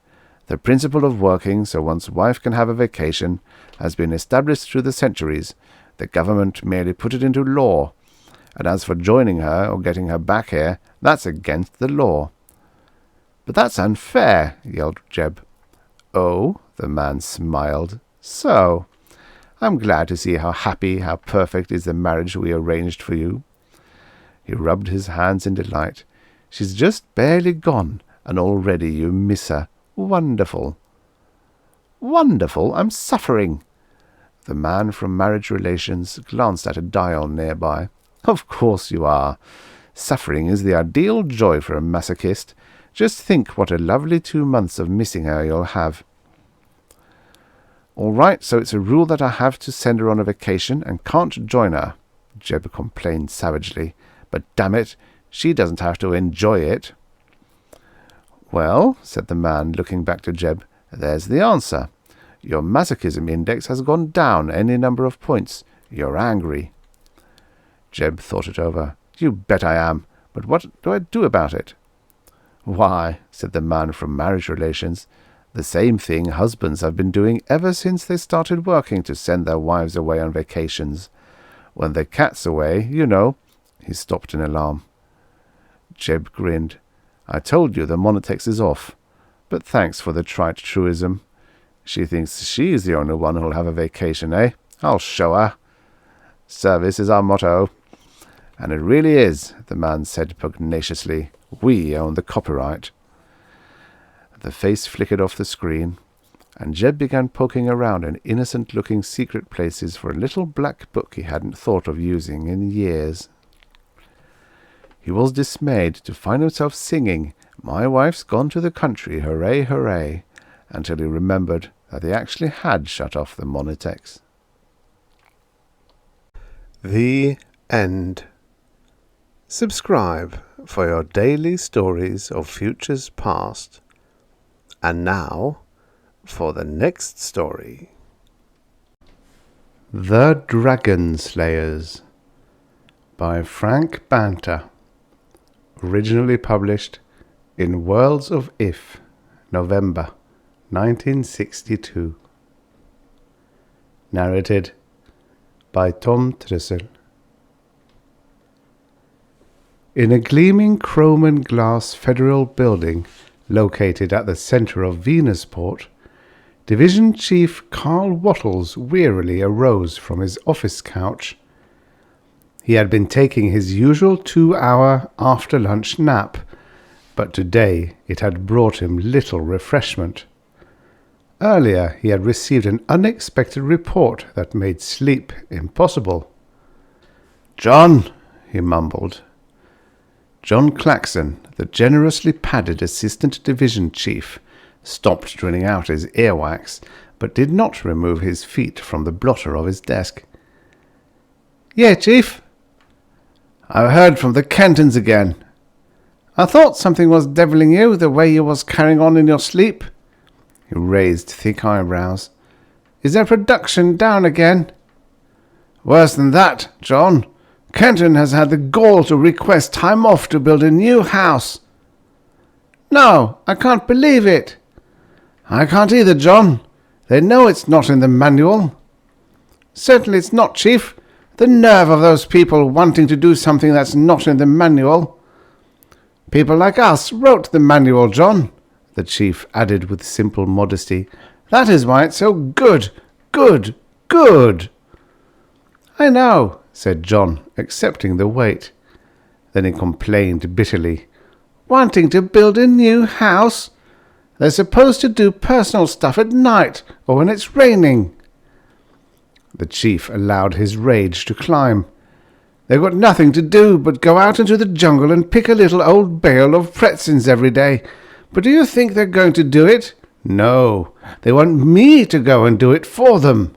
"The principle of working so one's wife can have a vacation has been established through the centuries. The government merely put it into law. And as for joining her or getting her back here, that's against the law." "But that's unfair," yelled Jeb. "Oh," the man smiled. "So? I'm glad to see how happy, how perfect is the marriage we arranged for you." He rubbed his hands in delight. "She's just barely gone, and already you miss her. Wonderful." "Wonderful? I'm suffering." The man from Marriage Relations glanced at a dial nearby. "Of course you are. Suffering is the ideal joy for a masochist. Just think what a lovely 2 months of missing her you'll have." All right, so it's a rule that I have to send her on a vacation and can't join her, Jeb complained savagely. But damn it, she doesn't have to enjoy it. Well, said the man, looking back to Jeb, there's the answer. Your masochism index has gone down any number of points. You're angry. Jeb thought it over. You bet I am. But what do I do about it? Why, said the man from Marriage Relations, the same thing husbands have been doing ever since they started working to send their wives away on vacations. When the cat's away, you know. He stopped in alarm. Jeb grinned. I told you the monotext is off. But thanks for the trite truism. She thinks she's the only one who'll have a vacation, eh? I'll show her. Service is our motto. And it really is, the man said pugnaciously. We own the copyright. The face flickered off the screen, and Jeb began poking around in innocent-looking secret places for a little black book he hadn't thought of using in years. He was dismayed to find himself singing, My Wife's Gone to the Country, Hooray, Hooray, until he remembered that he actually had shut off the monotext. The end. Subscribe for your daily stories of futures past. And now, for the next story. The Dragon Slayers by Frank Banta. Originally published in Worlds of If, November 1962. Narrated by Tom Trussel. In a gleaming chrome and glass federal building located at the center of Venusport, Division Chief Carl Wattles wearily arose from his office couch. He had been taking his usual 2-hour after-lunch nap, but today it had brought him little refreshment. Earlier he had received an unexpected report that made sleep impossible. "John," he mumbled. John Claxon, the generously padded assistant division chief, stopped drilling out his earwax, but did not remove his feet from the blotter of his desk. "Yeah, Chief?" "I've heard from the Kentons again. I thought something was deviling you, the way you was carrying on in your sleep." He raised thick eyebrows. "Is their production down again?" "Worse than that, John. Kenton has had the gall to request time off to build a new house." "No, I can't believe it." "I can't either, John. They know it's not in the manual." "Certainly it's not, Chief. The nerve of those people wanting to do something that's not in the manual." "People like us wrote the manual, John," the chief added with simple modesty. "That is why it's so good, good, good." "I know," said John, accepting the weight. Then he complained bitterly. "Wanting to build a new house? They're supposed to do personal stuff at night or when it's raining." The chief allowed his rage to climb. "They've got nothing to do but go out into the jungle and pick a little old bale of pretzins every day. But do you think they're going to do it? No, they want me to go and do it for them."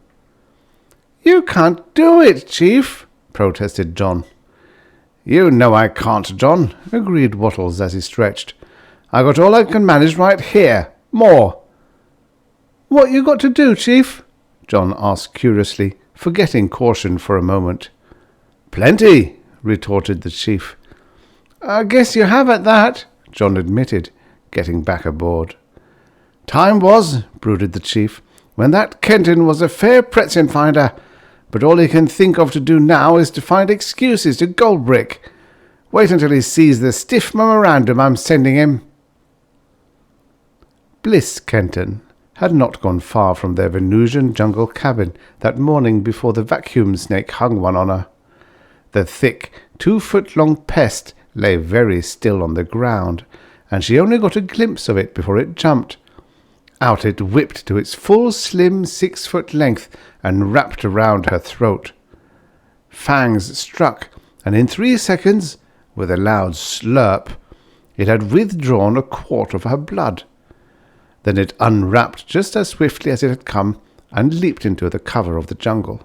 "You can't do it, Chief," protested John. "You know I can't, John," agreed Wattles as he stretched. "I got all I can manage right here. More." "What you got to do, Chief?" John asked curiously, forgetting caution for a moment. "Plenty," retorted the chief. "I guess you have at that," John admitted, getting back aboard. "Time was," brooded the chief, "when that Kenton was a fair pretzin finder, but all he can think of to do now is to find excuses to Goldbrick. Wait until he sees the stiff memorandum I'm sending him." Bliss Kenton had not gone far from their Venusian jungle cabin that morning before the vacuum snake hung one on her. The thick, 2-foot-long pest lay very still on the ground, and she only got a glimpse of it before it jumped. Out it whipped to its full slim 6-foot length and wrapped around her throat. Fangs struck, and in 3 seconds, with a loud slurp, it had withdrawn a quart of her blood. Then it unwrapped just as swiftly as it had come, and leaped into the cover of the jungle.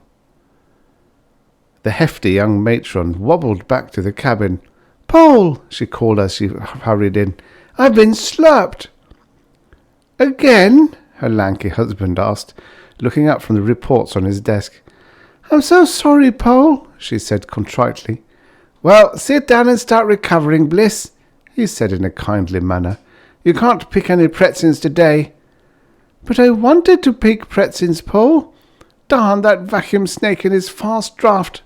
The hefty young matron wobbled back to the cabin. "Pole," she called as she hurried in, "I've been slurped." "Again?" her lanky husband asked, looking up from the reports on his desk. "I'm so sorry, Pole," she said contritely. "Well, sit down and start recovering, Bliss," he said in a kindly manner. "You can't pick any pretzins today." "But I wanted to pick pretzins, Pole. Darn that vacuum snake in his fast draft.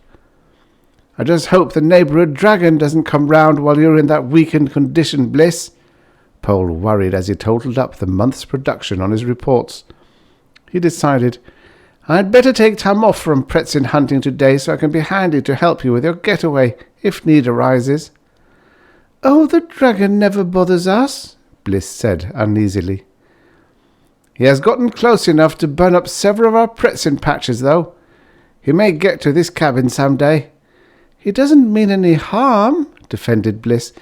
I just hope the neighbourhood dragon doesn't come round while you're in that weakened condition, Bliss." Pole worried as he totalled up the month's production on his reports. He decided, "I'd better take time off from pretzin hunting today so I can be handy to help you with your getaway, if need arises." "Oh, the dragon never bothers us," Bliss said uneasily. "He has gotten close enough to burn up several of our pretzin patches, though. He may get to this cabin some day." "He doesn't mean any harm," defended Bliss.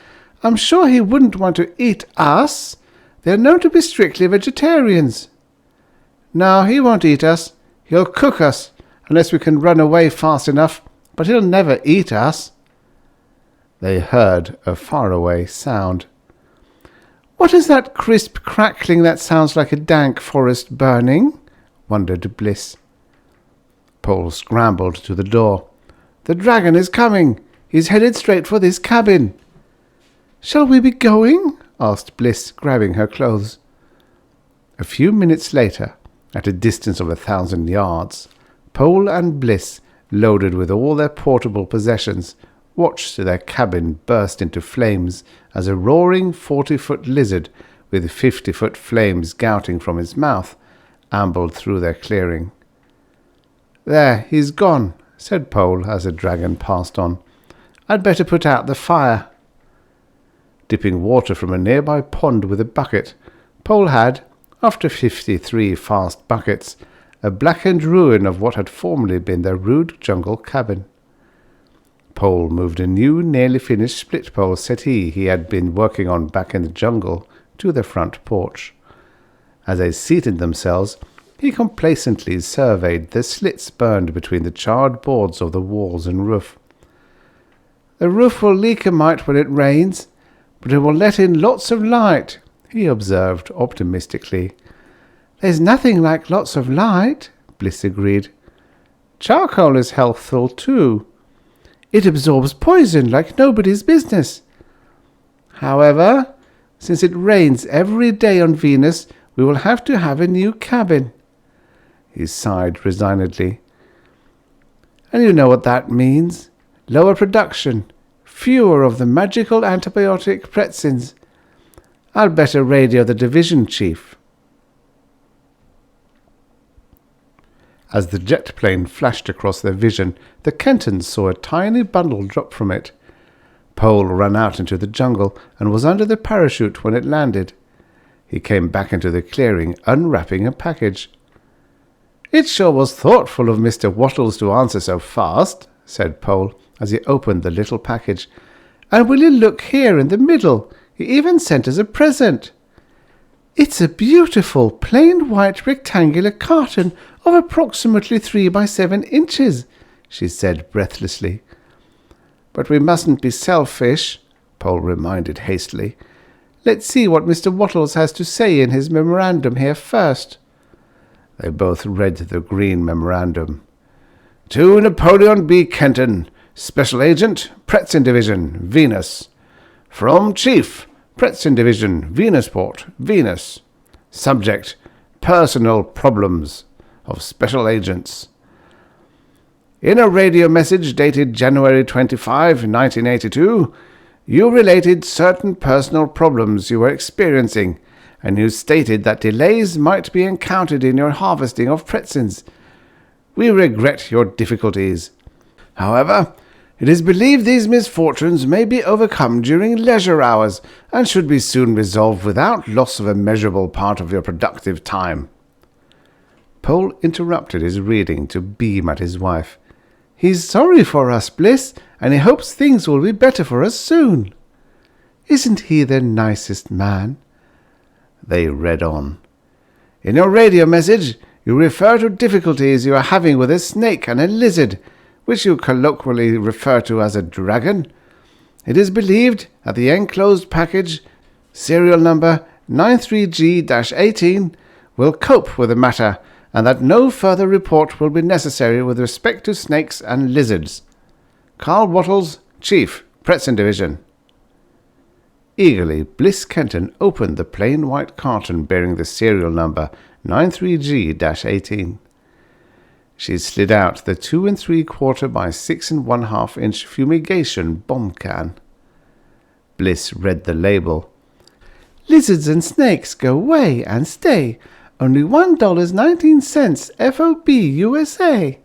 "I'm sure he wouldn't want to eat us. They're known to be strictly vegetarians." "No, he won't eat us. He'll cook us, unless we can run away fast enough, but he'll never eat us." They heard a faraway sound. "What is that crisp crackling that sounds like a dank forest burning?" wondered Bliss. Pole scrambled to the door. "The dragon is coming. He's headed straight for this cabin." "Shall we be going?" asked Bliss, grabbing her clothes. A few minutes later, at a distance of 1,000 yards, Pole and Bliss, loaded with all their portable possessions, watched their cabin burst into flames as a roaring 40-foot lizard with 50-foot flames gouting from his mouth ambled through their clearing. "There, he's gone," said Pole as the dragon passed on. "I'd better put out the fire." Dipping water from a nearby pond with a bucket, Pole had, after 53 fast buckets, a blackened ruin of what had formerly been their rude jungle cabin. Pole moved a new, nearly finished split pole settee he had been working on back in the jungle to the front porch. As they seated themselves, he complacently surveyed the slits burned between the charred boards of the walls and roof. "The roof will leak a mite when it rains, but it will let in lots of light," he observed optimistically. "There's nothing like lots of light," Bliss agreed. "Charcoal is healthful too. It absorbs poison like nobody's business. However, since it rains every day on Venus, we will have to have a new cabin." He sighed resignedly. "And you know what that means. Lower production, fewer of the magical antibiotic pretzins. I'll better radio the division chief." As the jet plane flashed across their vision, the Kentons saw a tiny bundle drop from it. Pole ran out into the jungle and was under the parachute when it landed. He came back into the clearing, unwrapping a package. "It sure was thoughtful of Mr. Wattles to answer so fast," said Pole, as he opened the little package. "And will you look here in the middle? He even sent us a present." "It's a beautiful, plain white rectangular carton of approximately 3 by 7 inches, she said breathlessly. "But we mustn't be selfish," Pole reminded hastily. "Let's see what Mr. Wattles has to say in his memorandum here first." They both read the green memorandum. "To Napoleon B. Kenton, Special Agent, Pretzin Division, Venus. From Chief, Pretzin Division, Venusport, Venus. Subject, personal problems of Special Agents. In a radio message dated January 25, 1982, you related certain personal problems you were experiencing, and you stated that delays might be encountered in your harvesting of pretzins. We regret your difficulties. However, it is believed these misfortunes may be overcome during leisure hours and should be soon resolved without loss of a measurable part of your productive time." Pole interrupted his reading to beam at his wife. "He's sorry for us, Bliss, and he hopes things will be better for us soon. Isn't he the nicest man?" They read on. "In your radio message, You refer to difficulties you are having with a snake and a lizard, which you colloquially refer to as a dragon. It is believed that the enclosed package, serial number 93G-18, will cope with the matter, and that no further report will be necessary with respect to snakes and lizards. Carl Wattles, Chief, Pretson Division. Eagerly, Bliss Kenton opened the plain white carton bearing the serial number 93G-18. She slid out the 2 3/4 by 6 1/2 inch fumigation bomb can. Bliss read the label. Lizards and snakes go away and stay. Only $1.19 FOB USA.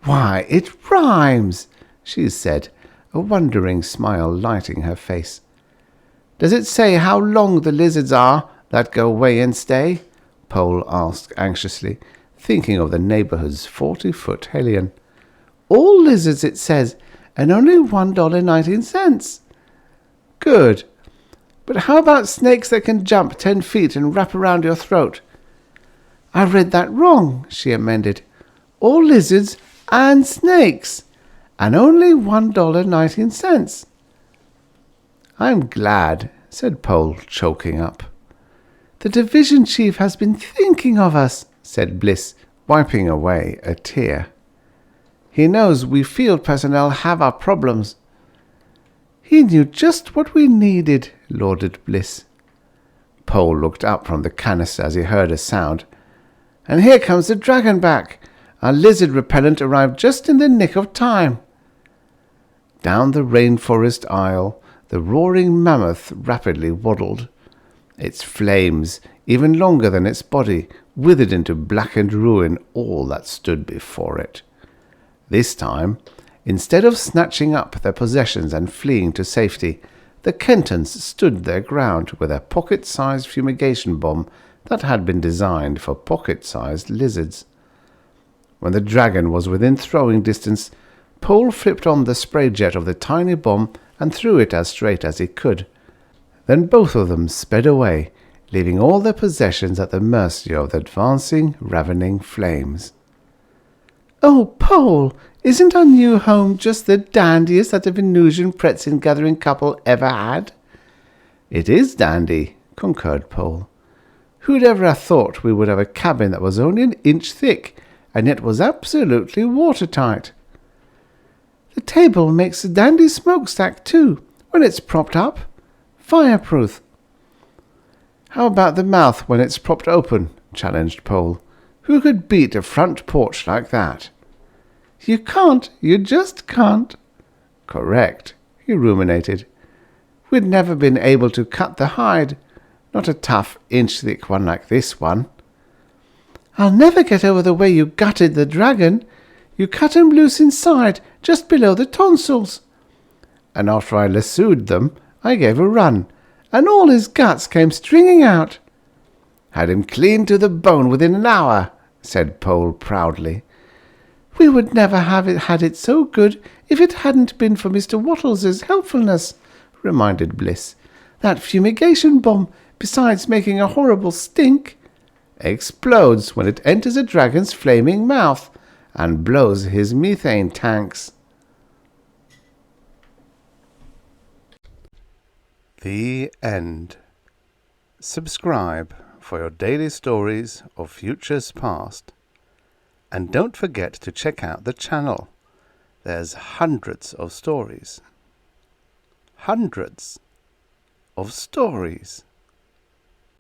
Why, it rhymes, she said, a wondering smile lighting her face. Does it say how long the lizards are that go away and stay? Pole asked anxiously, thinking of the neighbourhood's 40-foot hellion. All lizards, it says, and only $1.19. Good. But how about snakes that can jump 10 feet and wrap around your throat? I read that wrong, she amended. All lizards and snakes, and only $1.19. I'm glad, said Pole, choking up. The division chief has been thinking of us, said Bliss, wiping away a tear. He knows we field personnel have our problems. He knew just what we needed, lauded Bliss. Pole looked up from the canister as he heard a sound. And here comes the dragon back. Our lizard repellent arrived just in the nick of time. Down the rainforest aisle, the roaring mammoth rapidly waddled. Its flames, even longer than its body, withered into blackened ruin all that stood before it. This time, instead of snatching up their possessions and fleeing to safety, the Kentons stood their ground with a pocket-sized fumigation bomb that had been designed for pocket-sized lizards. When the dragon was within throwing distance, Pole flipped on the spray jet of the tiny bomb and threw it as straight as he could. Then both of them sped away, leaving all their possessions at the mercy of the advancing, ravening flames. Oh, Pole, isn't our new home just the dandiest that a Venusian Pretson-gathering couple ever had? It is dandy, concurred Pole. Who'd ever have thought we would have a cabin that was only an inch thick, and yet was absolutely watertight? The table makes a dandy smokestack, too, when it's propped up. Fireproof. How about the mouth when it's propped open? Challenged Pole. Who could beat a front porch like that? You can't. You just can't. Correct, he ruminated. We'd never been able to cut the hide. Not a tough, inch-thick one like this one. I'll never get over the way you gutted the dragon. You cut him loose inside, just below the tonsils. And after I lassoed them, I gave a run, and all his guts came stringing out. Had him clean to the bone within an hour, said Pole proudly. We would never have had it so good if it hadn't been for Mr. Wattles's helpfulness, reminded Bliss. That fumigation bomb, besides making a horrible stink, explodes when it enters a dragon's flaming mouth and blows his methane tanks. The end. Subscribe for your daily stories of futures past. And don't forget to check out the channel. There's hundreds of stories. Hundreds of stories.